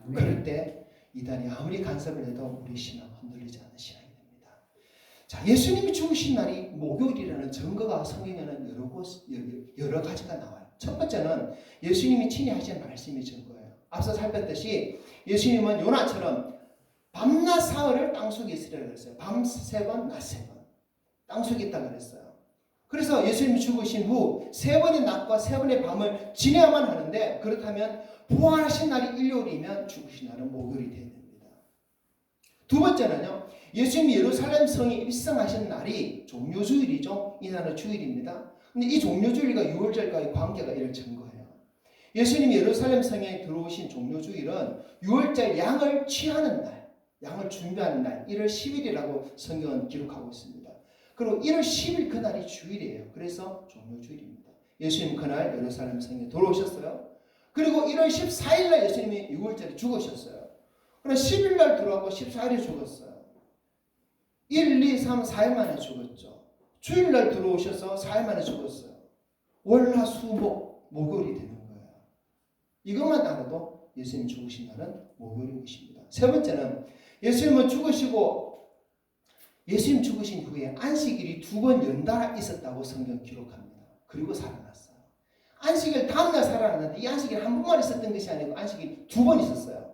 아멘. 그럴 때 이단이 아무리 간섭을 해도 우리 신앙 흔들리지 않는 신앙이 됩니다. 자, 예수님이 죽으신 날이 목요일이라는 증거가 성경에는 여러 가지가 나와요. 첫 번째는 예수님이 친히 하신 말씀이 증거예요. 앞서 살폈듯이 예수님은 요나처럼 밤낮 사흘을 땅속에 있으라고 그랬어요. 밤 3번, 낮 3번. 땅속에 있다고 그랬어요. 그래서 예수님이 죽으신 후 3번의 낮과 3번의 밤을 지내야만 하는데, 그렇다면 부활하신 날이 일요일이면 죽으신 날은 목요일이 되어야 됩니다. 두 번째는요, 예수님이 예루살렘 성에 입성하신 날이 종료주일이죠. 이날은 주일입니다. 근데 이 종료주일과 유월절과의 관계가 이를 증거해요. 예수님이 예루살렘 성에 들어오신 종료주일은 유월절 양을 취하는 날, 양을 준비하는 날, 1월 10일이라고 성경은 기록하고 있습니다. 그리고 1월 10일 그날이 주일이에요. 그래서 종료주일입니다. 예수님 그날 예루살렘 성에 들어오셨어요. 그리고 1월 14일 날 예수님이 유월절에 죽으셨어요. 그럼 10일 날 들어오고 14일에 죽었어요. 1, 2, 3, 4일 만에 죽었죠. 주일 날 들어오셔서 4일 만에 죽었어요. 월, 화, 수, 목, 목요일이 되는 거예요. 이것만 알아도 예수님 죽으신 날은 목요일인 것입니다. 세 번째는 예수님은 예수님 죽으신 후에 안식일이 2번 연달아 있었다고 성경 기록합니다. 그리고 살아났어요. 안식일 다음날 살아났는데 이 안식일 한 번만 있었던 것이 아니고 안식일 2번 있었어요.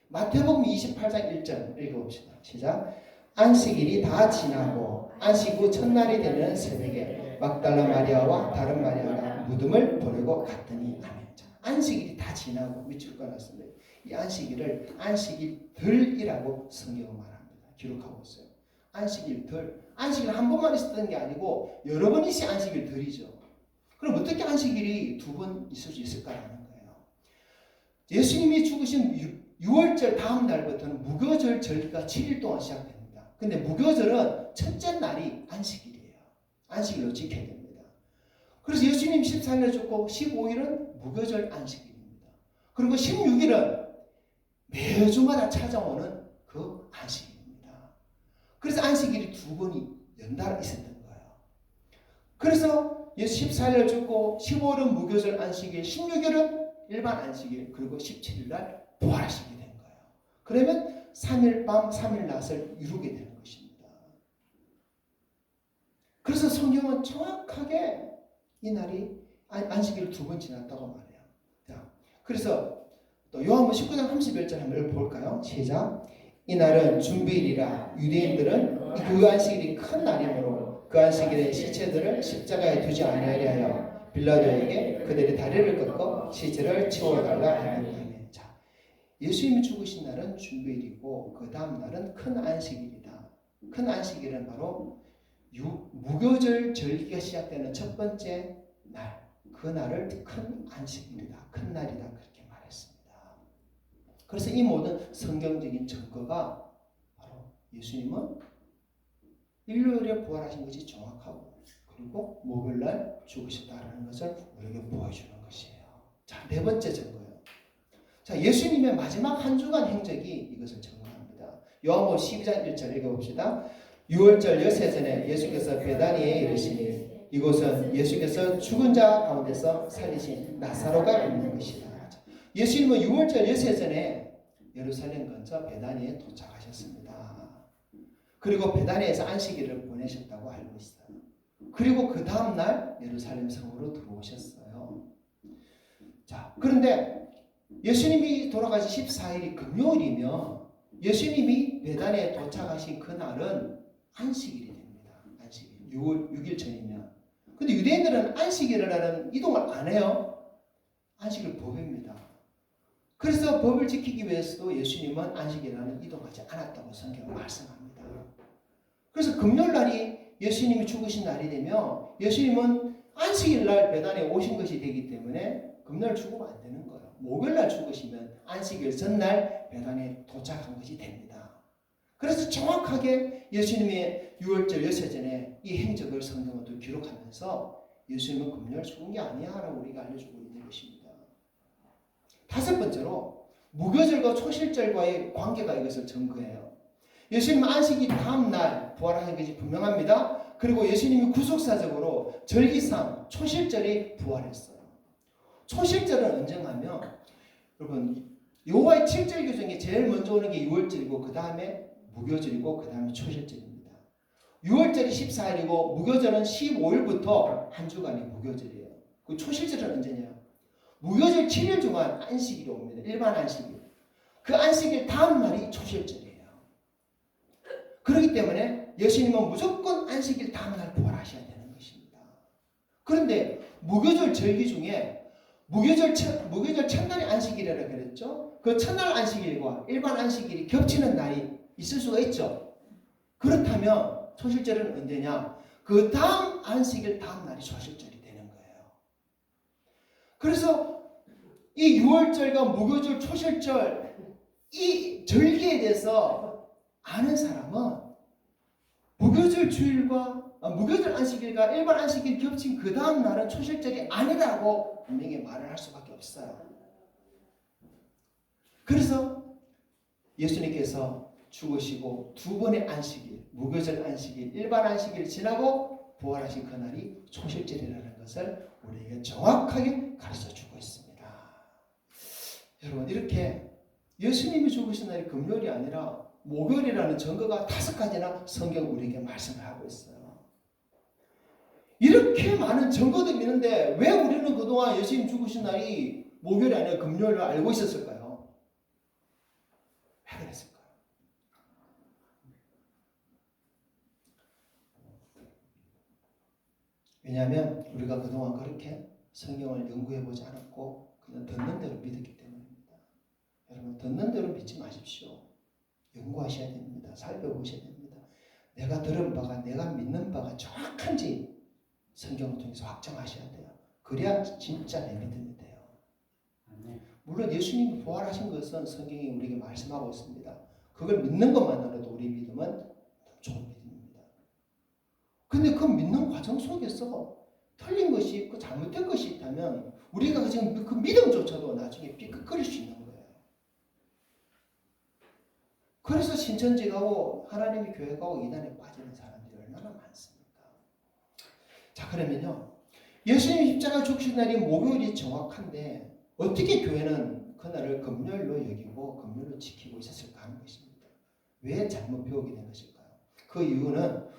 마태복음 28장 1절 읽어봅시다. 시작. 안식일이 다 지나고 안식 후 첫날이 되는 새벽에 막달라 마리아와 다른 마리아가 무덤을 보려고 갔더니 아멘. 안식일이 다 지나고 밑줄 꺼놨습니다. 이 안식일을 안식일들이라고 성경은 말합니다. 기록하고 있어요. 안식일들. 안식일 한 번만 있었던 게 아니고 여러 번 있어야 안식일들이죠. 그럼 어떻게 안식일이 2번 있을 수 있을까라는 거예요. 예수님이 죽으신 6월절 다음 날부터는 무교절 절기가 7일 동안 시작됩니다. 근데 무교절은 첫째 날이 안식일이에요. 안식일로 지켜야 됩니다. 그래서 예수님 14일에 죽고 15일은 무교절 안식일입니다. 그리고 16일은 매주마다 찾아오는 그 안식일입니다. 그래서 안식일이 2번이 연달아 있었던 거예요. 그래서 예수 14일에 죽고 15일은 무교절 안식일, 16일은 일반 안식일, 그리고 17일 날 부활하시게 된 거예요. 그러면 3일 밤, 3일 낮을 이루게 되는 것입니다. 그래서 성경은 정확하게 이 날이 안식일 2번 지났다고 말해요. 자, 그래서 또 요한복음 19장 31절 한번 볼까요? 시작. 이날은 준비일이라 유대인들은 그 안식일이 큰 날이므로 그 안식일에 시체들을 십자가에 두지 아니하려 하여 빌라도에게 그들의 다리를 꺾어 시체를 치워달라 하였다. 자, 예수님이 죽으신 날은 준비일이고 그 다음 날은 큰 안식일이다. 큰 안식일은 바로 무교절 절기가 시작되는 첫 번째 날, 그 날을 큰 안식일이다, 큰 날이다 그렇게 말했습니다. 그래서 이 모든 성경적인 증거가 바로 예수님은 일요일에 부활하신 것이 정확하고 그리고 목요일날 죽으셨다라는 것을 우리에게 보여주는 것이에요. 자, 네 번째 증거예요. 자, 예수님의 마지막 한 주간 행적이 이것을 증거합니다. 요한복음 12장 1절 읽어봅시다. 6월절 엿새 전에 예수께서 베다니에 이르시니 이곳은 예수께서 죽은 자 가운데서 살리신 나사로가 있는 것이다. 예수님은 6월절 엿새 전에 예루살렘 근처 베다니에 도착하셨습니다. 그리고 베다니에서 안식일을 보내셨다고 알고 있어요. 그리고 그 다음날 예루살렘 성으로 들어오셨어요. 자, 그런데 예수님이 돌아가신 14일이 금요일이면 예수님이 베다니에 도착하신 그날은 안식일이 됩니다. 안식일. 6일 전이면. 근데 유대인들은 안식일을 하는 이동을 안 해요. 안식일 법입니다. 그래서 법을 지키기 위해서도 예수님은 안식일에는 이동하지 않았다고 성경은 말씀합니다. 그래서 금요일날이 예수님이 죽으신 날이 되면 예수님은 안식일날 배단에 오신 것이 되기 때문에 금요일 죽으면 안 되는 거예요. 목요일날 죽으시면 안식일 전날 배단에 도착한 것이 됩니다. 그래서 정확하게 예수님의 유월절 여세전에 이 행적을 성경은 또 기록하면서 예수님은 금요일 죽은 게 아니야라고 우리가 알려주고 있는 것입니다. 다섯 번째로 무교절과 초실절과의 관계가 이것을 증거해요. 예수님 안식일 다음 날 부활하신 것이 분명합니다. 그리고 예수님이 구속사적으로 절기상 초실절이 부활했어요. 초실절은 언젠가면 여러분 여호와의 7절기 중에 제일 먼저 오는 게 유월절이고 그 다음에 무교절이고 그 다음에 초실절입니다. 유월절이 14일이고 무교절은 15일부터 한 주간이 무교절이에요. 그 초실절은 언제냐? 무교절 7일 동안 안식일이 옵니다. 일반 안식일. 그 안식일 다음 날이 초실절이에요. 그렇기 때문에 예수님은 무조건 안식일 다음 날 부활하셔야 되는 것입니다. 그런데 무교절 절기 중에 무교절 첫날이 안식일이라고 그랬죠. 그 첫날 안식일과 일반 안식일이 겹치는 날이 있을 수가 있죠. 그렇다면 초실절은 언제냐? 그 다음 안식일 다음 날이 초실절이 되는 거예요. 그래서 이 유월절과 무교절, 초실절 이 절기에 대해서 아는 사람은 무교절 주일과 무교절 안식일과 일반 안식일 겹친 그 다음 날은 초실절이 아니라고 분명히 말을 할 수밖에 없어요. 그래서 예수님께서 죽으시고 두 번의 안식일, 무교절 안식일, 일반 안식일 지나고 부활하신 그날이 초실절이라는 것을 우리에게 정확하게 가르쳐주고 있습니다. 여러분 이렇게 예수님이 죽으신 날이 금요일이 아니라 목요일이라는 증거가 5가지나 성경 우리에게 말씀을 하고 있어요. 이렇게 많은 증거들이 있는데 왜 우리는 그동안 예수님 죽으신 날이 목요일이 아니라 금요일을 알고 있었을까요? 왜 그랬을까요? 왜냐하면 우리가 그동안 그렇게 성경을 연구해보지 않았고 그냥 듣는 대로 믿었기 때문입니다. 여러분 듣는 대로 믿지 마십시오. 연구하셔야 됩니다. 살펴보셔야 됩니다. 내가 들은 바가 내가 믿는 바가 정확한지 성경을 통해서 확정하셔야 돼요. 그래야 진짜 내 믿음이 돼요. 물론 예수님이 부활하신 것은 성경이 우리에게 말씀하고 있습니다. 그걸 믿는 것만으로도 우리 믿음은 좋은 믿음입니다. 근데 그 믿는 과정 속에서 틀린 것이 있고 잘못된 것이 있다면 우리가 지금 그 믿음조차도 나중에 삐끗거릴 수 있는 거예요. 그래서 신천지 가고 하나님의 교회 가고 이단에 빠지는 사람들이 얼마나 많습니까? 자 그러면요. 예수님 십자가 죽으신 날이 목요일이 정확한데 어떻게 교회는 그날을 금요일로 여기고 금요일로 지키고 있었을까 하는 것입니다. 왜 잘못 배우게 된 것일까요? 그 이유는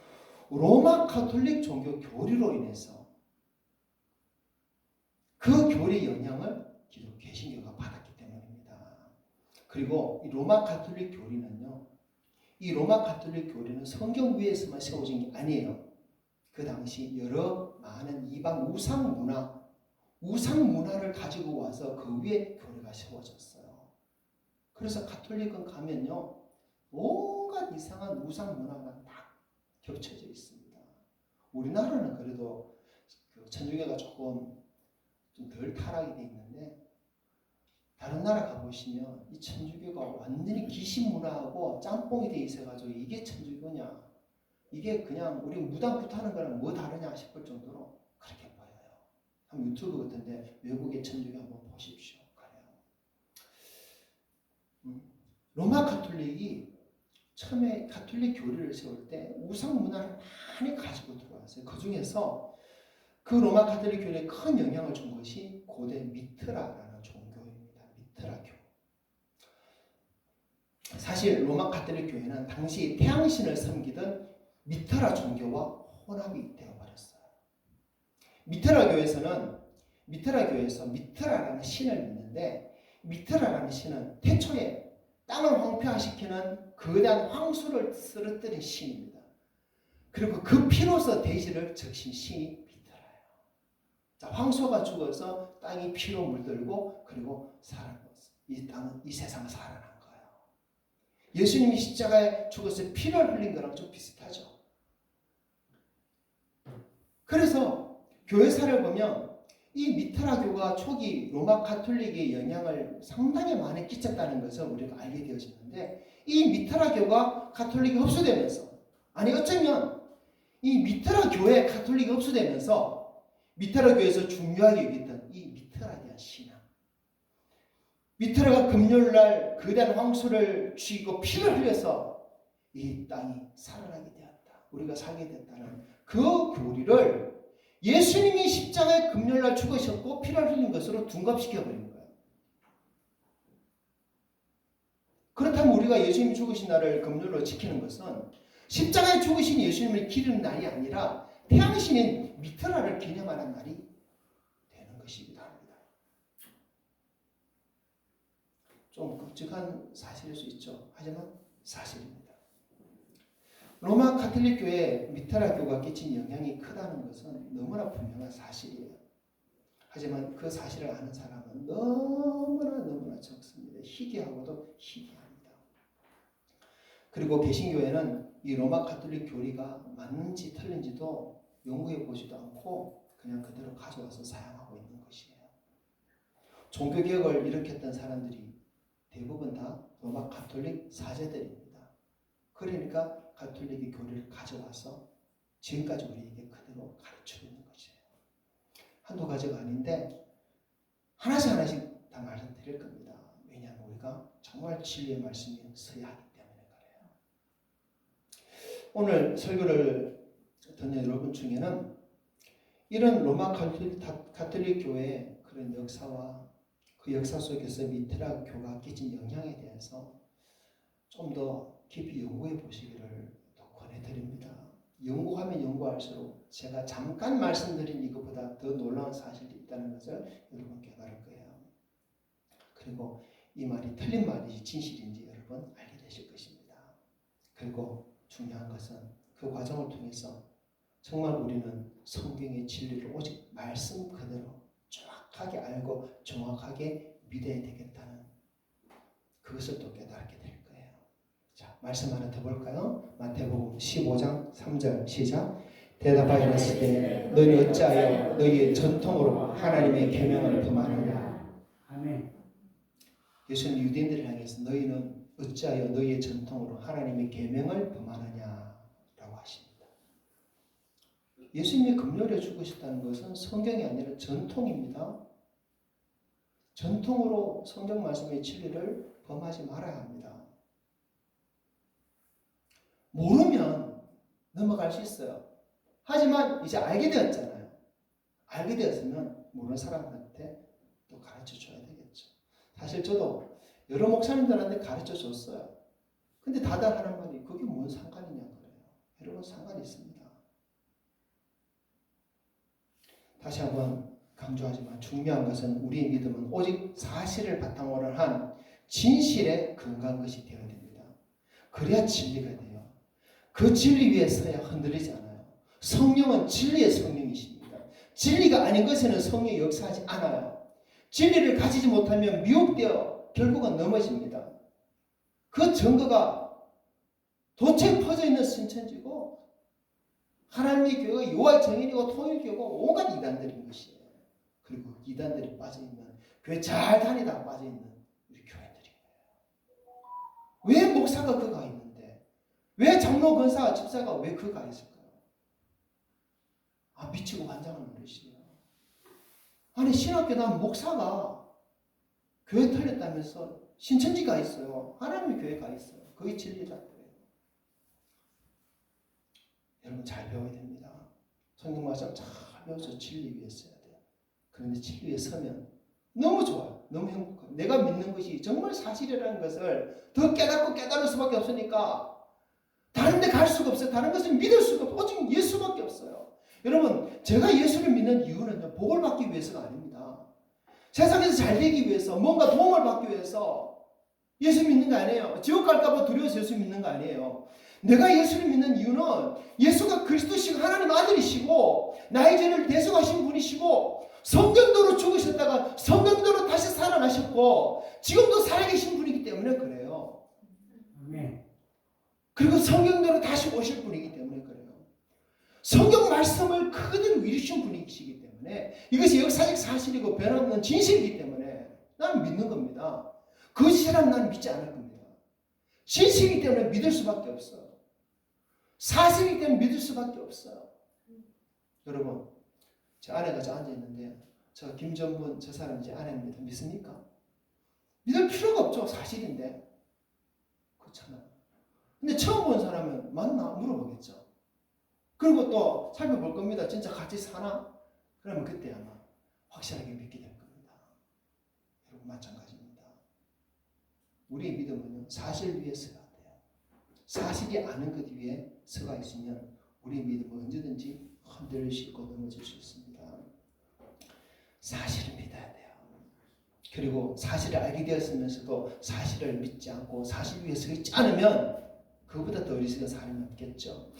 로마 가톨릭 종교 교리로 인해서 그 교리 영향을 기독 개신교가 받았기 때문입니다. 그리고 이 로마 가톨릭 교리는요. 이 로마 가톨릭 교리는 성경 위에서만 세워진 게 아니에요. 그 당시 여러 많은 이방 우상 문화를 가지고 와서 그 위에 교리가 세워졌어요. 그래서 가톨릭은 가면요. 온갖 이상한 우상 문화가 다 겹쳐져 있습니다. 우리나라는 그래도 그 천주교가 조금 좀 덜 타락이 돼 있는데 다른 나라 가보시면 이 천주교가 완전히 귀신 문화하고 짬뽕이 돼 있어가지고 이게 천주교냐 이게 그냥 우리 무당부터 하는 거랑 뭐 다르냐 싶을 정도로 그렇게 보여요. 한번 유튜브 같은데 외국의 천주교 한번 보십시오. 그래요. 로마 가톨릭이 처음에 가톨릭 교리를 세울 때 우상 문화를 많이 가지고 들어왔어요. 그 중에서 그 로마 가톨릭 교리에 큰 영향을 준 것이 고대 미트라라는 종교입니다. 미트라교. 사실 로마 가톨릭 교회는 당시 태양신을 섬기던 미트라 종교와 혼합이 되어버렸어요. 미트라 교회에서 미트라라는 신을 믿는데 미트라라는 신은 태초에 땅을 황폐화시키는 거대한 황수를 쓰러뜨린 신입니다. 그리고 그 피로서 대지를 적신 신이 미트라예요. 자, 황소가 죽어서 땅이 피로 물들고 그리고 이 땅은 이 세상을 살아난 거예요. 예수님이 십자가에 죽어서 피를 흘린 거랑 좀 비슷하죠. 그래서 교회사를 보면 이 미테라교가 초기 로마 가톨릭의 영향을 상당히 많이 끼쳤다는 것을 우리가 알게 되어지는데, 이 미테라교가 가톨릭이 흡수되면서, 아니 어쩌면 이 미테라 교회 가톨릭이 흡수되면서 미테라 교회에서 중요하게 여겼던 이 미테라에 대한 신앙, 미테라가 금요일날 거대한 황소를 죽이고 피를 흘려서 이 땅이 살아나게 되었다, 우리가 살게 됐다는 그 교리를 예수님이 십자가에 금요일날 죽으셨고 피를 흘린 것으로 둔갑시켜버린 거예요. 그렇다면 우리가 예수님이 죽으신 날을 금요일로 지키는 것은 십자가에 죽으신 예수님을 기리는 날이 아니라 태양신인 미테라를 기념하는 날이 되는 것이기도 합니다. 좀 끔찍한 사실일 수 있죠. 하지만 사실입니다. 로마 가톨릭 교회 미테라 교가 끼친 영향이 크다는 것은 너무나 분명한 사실이에요. 하지만 그 사실을 아는 사람은 너무나 적습니다. 희귀하고도 희귀합니다. 그리고 개신교회는 이 로마 가톨릭 교리가 맞는지 틀린지도 연구해 보지도 않고 그냥 그대로 가져와서 사용하고 있는 것이에요. 종교개혁을 일으켰던 사람들이 대부분 다 로마 가톨릭 사제들입니다. 그러니까 가톨릭의 교리를 가져와서 지금까지 우리에게 그대로 가르치고 있는 것이에요. 한두 가지가 아닌데 하나씩 다 말씀드릴 겁니다. 왜냐하면 우리가 정말 진리의 말씀이 서야 하기 때문에 그래요. 오늘 설교를 듣는 여러분 중에는 이런 로마 가톨릭 교회의 그런 역사와 그 역사 속에서 미테라 교가 끼친 영향에 대해서 좀 더 깊이 연구해 보시기를 권해드립니다. 연구하면 연구할수록 제가 잠깐 말씀드린 이것보다 더 놀라운 사실이 있다는 것을 여러분 깨달을 거예요. 그리고 이 말이 틀린 말인지 진실인지 여러분 알게 되실 것입니다. 그리고 중요한 것은 그 과정을 통해서 정말 우리는 성경의 진리를 오직 말씀 그대로 정확하게 알고 정확하게 믿어야 되겠다는 그것을 또 깨닫게 될 거예요. 자, 말씀 하나 더 볼까요? 마태복음 15장 3절 시작. 대답하여 이르시되 너희 어찌하여 너희의 전통으로 하나님의 계명을 범하느냐. 아멘. 예수님 유대인들을 향해서 너희는 어찌하여 너희의 전통으로 하나님의 계명을 범하느냐라고 하십니다. 예수님이 금요일에 죽으셨다는 것은 성경이 아니라 전통입니다. 전통으로 성경 말씀의 진리를 범하지 말아야 합니다. 모르면 넘어갈 수 있어요. 하지만 이제 알게 되었잖아요. 알게 되었으면 모르는 사람한테 또 가르쳐 줘야 되겠죠. 사실 저도 여러 목사님들한테 가르쳐 줬어요. 근데 다들 하는 말이 그게 뭔 상관이냐 그래요. 여러분 상관이 있습니다. 다시 한번 강조하지만 중요한 것은 우리의 믿음은 오직 사실을 바탕으로 한 진실에 근거한 것이 되어야 됩니다. 그래야 진리가 돼요. 그 진리 위에 서야 흔들리지 않아요. 성령은 진리의 성령이십니다. 진리가 아닌 것에는 성령이 역사하지 않아요. 진리를 가지지 못하면 미혹되어 결국은 넘어집니다. 그 증거가 도처에 퍼져 있는 신천지고 하나님의 교회가 여호와의 정인이고 통일교고 온갖 이단들인 것이에요. 그리고 이단들이 빠져있는 교회 잘 다니다 빠져있는 우리 교회들이에요. 왜 목사가 그가 있는데 왜 장로 권사 집사가 왜 그가 있을까요? 아 미치고 환장하는 것이에요. 아니 신학교 나온 목사가 교회 털렸다면서 신천지가 있어요. 하나님의 교회가 있어요. 그게 진리다 그래요. 여러분 잘 배워야 됩니다. 성경 말씀 잘 배워서 진리 위에 서야 돼요. 그런데 진리 위에 서면 너무 좋아요. 너무 행복해요. 내가 믿는 것이 정말 사실이라는 것을 더 깨닫고 깨달을 수밖에 없으니까 다른 데 갈 수가 없어요. 다른 것을 믿을 수가 없어요. 오직 예수밖에 없어요. 여러분 제가 예수를 믿는 이유는요. 복을 받기 위해서가 아닙니다. 세상에서 잘 되기 위해서 뭔가 도움을 받기 위해서 예수 믿는 거 아니에요. 지옥 갈까 봐 두려워서 예수 믿는 거 아니에요. 내가 예수를 믿는 이유는 예수가 그리스도시고 하나님 아들이시고 나의 죄를 대속하신 분이시고 성경대로 죽으셨다가 성경대로 다시 살아나셨고 지금도 살아계신 분이기 때문에 그래요. 아멘. 그리고 성경대로 다시 오실 분이기 때문에 그래요. 성경 말씀을 그대로 이루신 분이시기 때문에 이것이 역사적 사실이고 변함없는 진실이기 때문에 나는 믿는 겁니다. 거짓이라면 나는 믿지 않을 겁니다. 진실이기 때문에 믿을 수밖에 없어요. 사실이기 때문에 믿을 수밖에 없어요. 여러분, 제 아내가 저 앉아있는데 저 김전문 저 사람 제 아내입니다. 믿습니까? 믿을 필요가 없죠. 사실인데. 그렇잖아요. 근데 처음 본 사람은 맞나? 물어보겠죠. 그리고 또 살펴볼 겁니다. 진짜 같이 사나? 그러면 그때 아마 확실하게 믿게 될 겁니다. 여러분 마찬가지입니다. 우리의 믿음은 사실 위에 서야 돼요. 사실이 아는 것 위에 서가 있으면 우리의 믿음은 언제든지 흔들릴 수 있고 넘어질 수 있습니다. 사실을 믿어야 돼요. 그리고 사실을 알게 되었으면서도 사실을 믿지 않고 사실 위에 서 있지 않으면 그보다 더 어리석은 사람이 없겠죠.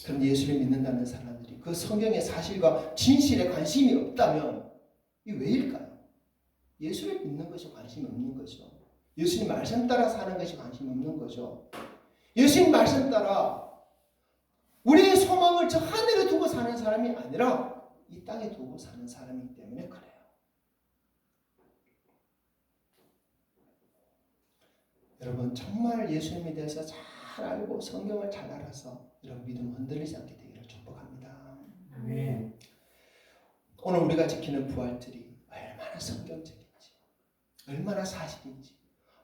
그럼 예수를 믿는다는 사람들이 그 성경의 사실과 진실에 관심이 없다면 이게 왜일까요? 예수를 믿는 것이 관심이 없는 거죠. 예수님 말씀 따라 사는 것이 관심이 없는 거죠. 예수님 말씀 따라 우리의 소망을 저 하늘에 두고 사는 사람이 아니라 이 땅에 두고 사는 사람이기 때문에 그래요. 여러분 정말 예수님에 대해서 잘 알고 성경을 잘 알아서 이런 믿음 흔들리지 않게 되기를 축복합니다. 아멘. 오늘 우리가 지키는 부활절이 얼마나 성경적인지, 얼마나 사실인지,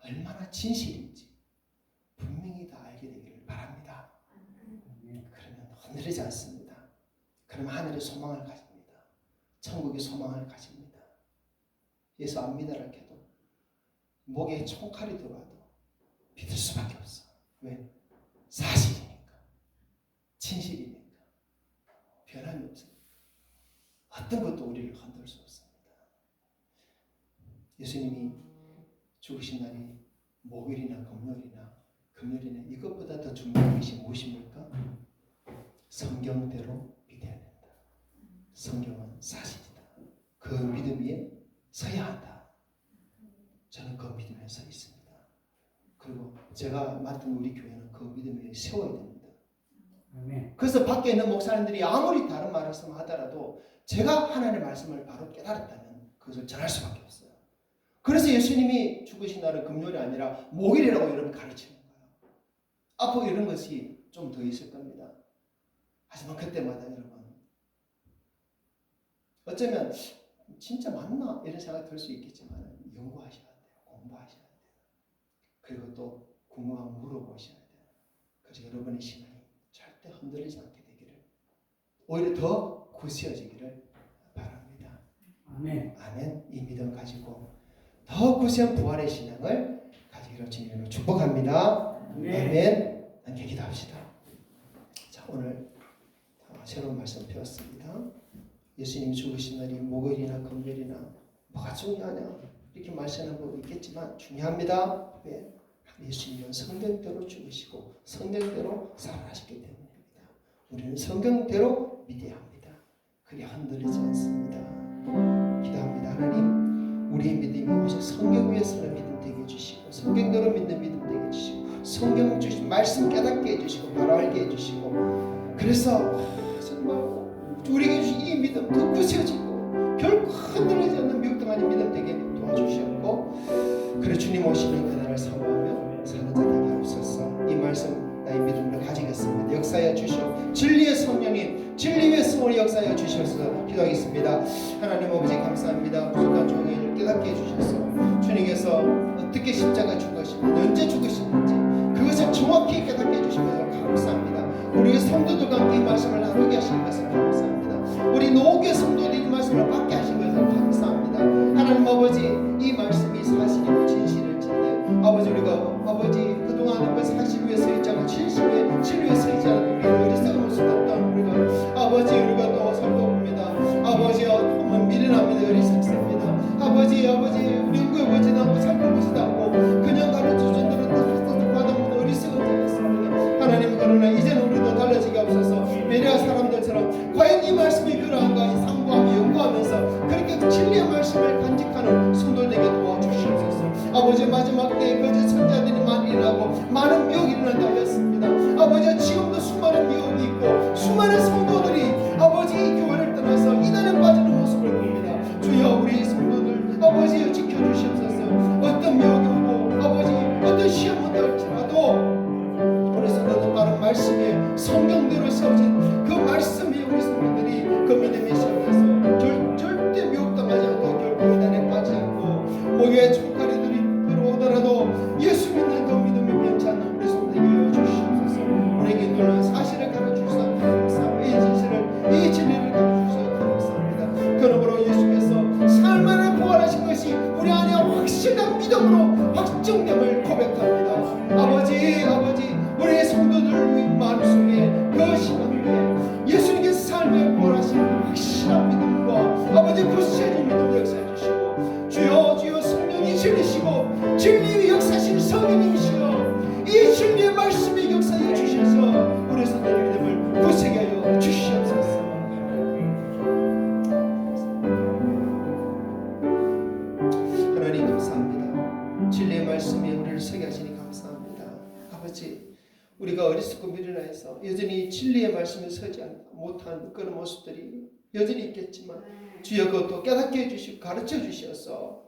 얼마나 진실인지 분명히 다 알게 되기를 바랍니다. 그러면 흔들리지 않습니다. 그러면 하늘의 소망을 가집니다. 천국의 소망을 가집니다. 예수 안 믿어라 해도 목에 총칼이 들어와도 믿을 수밖에 없어. 왜? 사실이니까. 진실이니까. 변함이 없습니다. 어떤 것도 우리를 흔들 수 없습니다. 예수님이 죽으신 날이 목요일이나 금요일이나 이것보다 더 중요한 것이 무엇입니까? 성경대로 믿어야 된다. 성경은 사실이다. 그 믿음 위에 서야 한다. 저는 그 믿음에 서 있습니다. 그리고 제가 맡은 우리 교회는 그 믿음 위에 세워야 됩니다. 아멘. 그래서 밖에 있는 목사님들이 아무리 다른 말씀을 하더라도 제가 하나님의 말씀을 바로 깨달았다면 그것을 전할 수밖에 없어요. 그래서 예수님이 죽으신 날은 금요일이 아니라 목요일이라고 여러분 가르치는 거예요. 앞으로 이런 것이 좀 더 있을 겁니다. 하지만 그때마다 여러분 어쩌면 진짜 맞나 이런 생각이 들 수 있겠지만 연구하셔야 돼요. 공부하셔야 돼요. 그리고 또 궁금하면 물어보셔야 돼요. 그래서 여러분의 신앙이 절대 흔들리지 않게 되기를 오히려 더 굳세어지기를 바랍니다. 아멘. 아멘. 이 믿음 가지고 더 굳세한 부활의 신앙을 가지기를 주님으로 축복합니다. 아멘. 함께 기도합시다. 자, 오늘 새로운 말씀 배웠습니다. 예수님이 죽으신 날이 목요일이나 금요일이나 뭐가 중요하냐 이렇게 말씀하는 분 있겠지만 중요합니다. 왜? 예수님은 성경대로 죽으시고 성경대로 살아나셨기 때문입니다. 우리는 성경대로 믿어야 합니다. 그게 흔들리지 않습니다. 기도합니다. 하나님 우리의 믿음이 오직 성경 위에 서는 믿음 되게 해주시고 성경대로 믿는 믿음 되게 해주시고 성경 주신 말씀 깨닫게 해주시고 바로 알게 해주시고 그래서 정말 우리에게 주신 이 믿음 더 굳세어지고 결코 흔들리지 않는 미혹도 아닌 믿음 되게 도와주셨고 그래 주님 오시는 그날을 사모하며 사는 자 되게 하옵소서. 이 말씀 나의 믿음을 가지겠습니다. 역사하여 주시오. 진리의 성령님 진리의 성원이 역사하여 주셔서 기도하겠습니다. 하나님 아버지 감사합니다. 부족한 종일 깨닫게 해주셔서 주님께서 어떻게 십자가 죽으시는지 언제 죽으시는지 그것을 정확히 깨닫게 해주시면서 감사합니다. 우리 성도들과 함께 이 말씀을 나누게 하시는 것을 감사합니다. 우리 노교의 성도들이 이 말씀을 받게 하신 것을 감사합니다. 하나님 아버지 이 말씀이 사실이고 진실일진데 아버지 우리가 아버지 그동안 그 사실 위에 서 있지 않고 진리에 서 있지 않고 우리는 어리석음을 수없다 우리가 아버지 우리가 또 살펴봅니다. 아버지여 한번 미련합니다. 어리석습니다. 아버지 우리 읽어보지도 않고 살펴보지도 않고 그냥 가르쳐준 대로 딱 받아보는 어리석은 자였습니다. 하나님 그러나 이제는 우리도 달라지게 없어서 베레아 사람들처럼 과연 이 말씀이 그러한가 상고하며 연구하면서 아버지 마지막 때에 거짓 선자들이 많이 일어나고 많은 미혹이 일어난다 하였습니다. 아버지 지금도 수많은 미혹이 있고 수많은 성도들이 아버지 이 교회를 떠나서 이단에 빠지는 모습을 봅니다. 주여 우리 성도들 아버지 지켜주시옵소서. 어떤 미혹이 오고 아버지 어떤 시험 온다 할지라도 우리 성도들 바른 말씀에 성경대로 세워진 그 말씀이 우리 성도들이 그 믿음의 시험에서 절대 미혹당하지 않고 결국 이단에 빠지지 않고 모교의 총칼이들이 들어오더라도 예수 믿는 그 믿음이 변치 않는 우리 성도에게 하여 주시옵소서. 우리에게 놀라운 사실을 가르쳐주셔서 감사합니다. 이 진리를 가르쳐주셔서 감사합니다. 그러므로 예수께서 삶 안에 부활하신 것이 우리 안에 확실한 믿음으로 확정됨을 고백합니다. 아버지 우리의 성도들 마음 속에 그 시간 위에 예수님께서 삶에 부활하신 확실한 믿음과 아버지 굳세진 믿음을 역사해 주시고 주여 성령이 진리시고 진리의 역사신 성령님이시여 이 진리의 말씀이 역사해 주셔서 우리 성도의 믿음을 굳세게 하여 주시옵소서. 하나님 감사합니다. 진리의 말씀이 우리를 서게 하시니 감사합니다. 아버지 우리가 어리석고 미련해서 여전히 진리의 말씀에 서지 못한 그런 모습들이 여전히 있겠지만 주여 그것도 깨닫게 해주시고 가르쳐 주셔서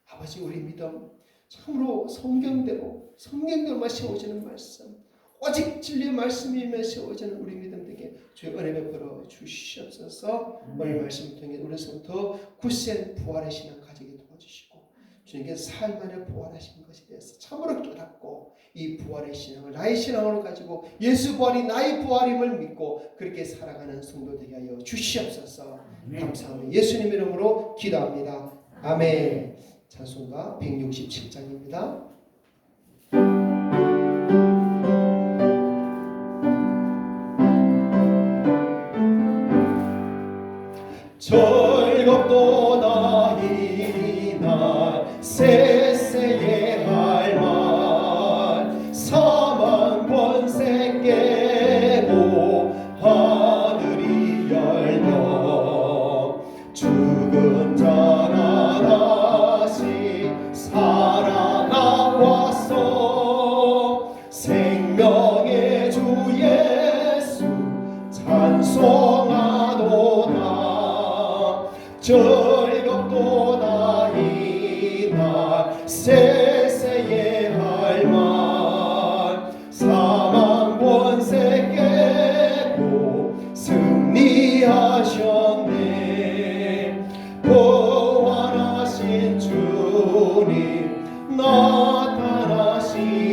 아버지 우리 믿음 참으로 성경대로만 세워지는 말씀 오직 진리의 말씀이며 세워지는 우리 믿음 되게 주의 은혜 베풀어 주시옵소서. 오늘 말씀을 통해 우리 성도 굳센 부활의 신앙 가지게 도와주시고 주님께서 삶 안에 부활하신 것에 대해서 참으로 깨닫고 이 부활의 신앙을 나의 신앙으로 가지고 예수 부활이 나의 부활임을 믿고 그렇게 살아가는 성도 되게 하여 주시옵소서. 감사합니다. 예수님 이름으로 기도합니다. 아멘. 찬송가 167장입니다. 즐겁도다 이날 세세에 할 말 사망 권세 깨고 하늘이 열려 죽은 자가 다시 살아나왔어 생명의 주 예수 찬송하도다 즐겁도다 이날 세세에 할 말 사망 권세 깨고 승리하셨네 부활하신 주님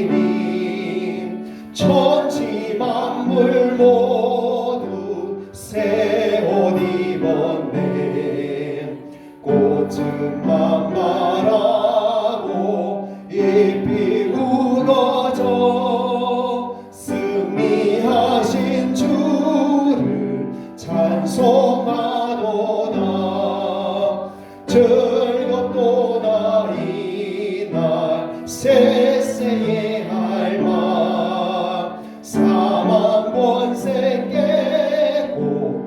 나타나시니 천지 만물 모두 새 옷 입었네 꽃은 만발하고 잎이 우거져 승리하신 주를 찬송하도다 즐겁도다 이날 세세에 할 말 사망 권세 깨고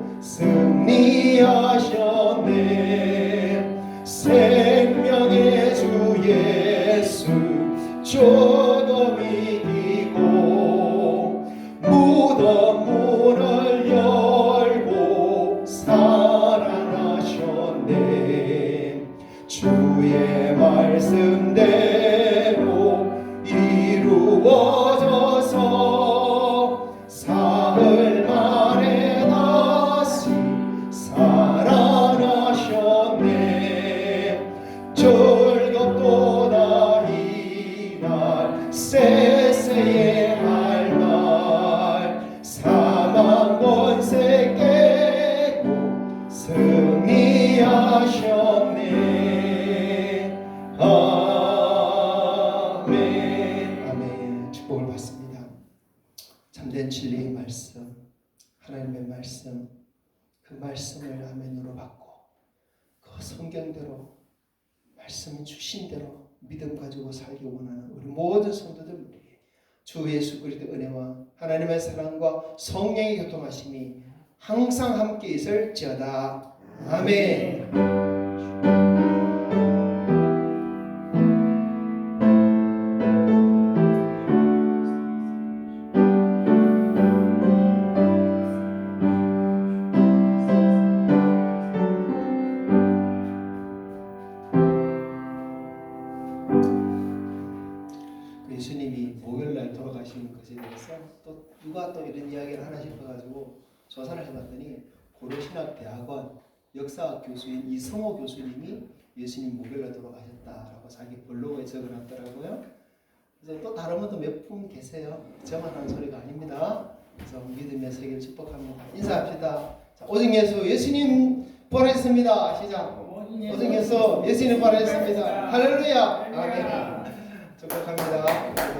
승리하셨네 생명의 주 예수 조금 이기고 무덤 문을 열고 살아나셨네 주의 말씀대로 이루어져서 사흘 만에 다시 살아나셨네 즐겁도다 이날 세세에 할 말 사망 권세 깨고 승리하셨네 아멘. 축복을 받습니다. 참된 진리의 말씀 하나님의 말씀 그 말씀을 아멘으로 받고 그 성경대로 말씀 주신 대로 믿음 가지고 살기 원하는 우리 모든 성도들 위해 주 예수 그리스도의 은혜와 하나님의 사랑과 성령의 교통하심이 항상 함께 있을지어다. 아멘. 예수님이 목요일날 돌아가신 것에 대해서 또 누가 또 이런 이야기를 하나 싶어가지고 조사를 해봤더니 고려신학대학원 역사학 교수인 이성호 교수님이 예수님 목요일날 돌아가셨다라고 자기 블로그에 적어놨더라고요. 그래서 또 다른 분도 몇 분 계세요. 저만 하는 소리가 아닙니다. 그래서 믿음의 세계를 축복합니다. 인사합시다. 자, 오직 예수, 예수님 부활했습니다. 시작. 오직 예수, 예수님 부활했습니다. 할렐루야. 아멘. 축복합니다.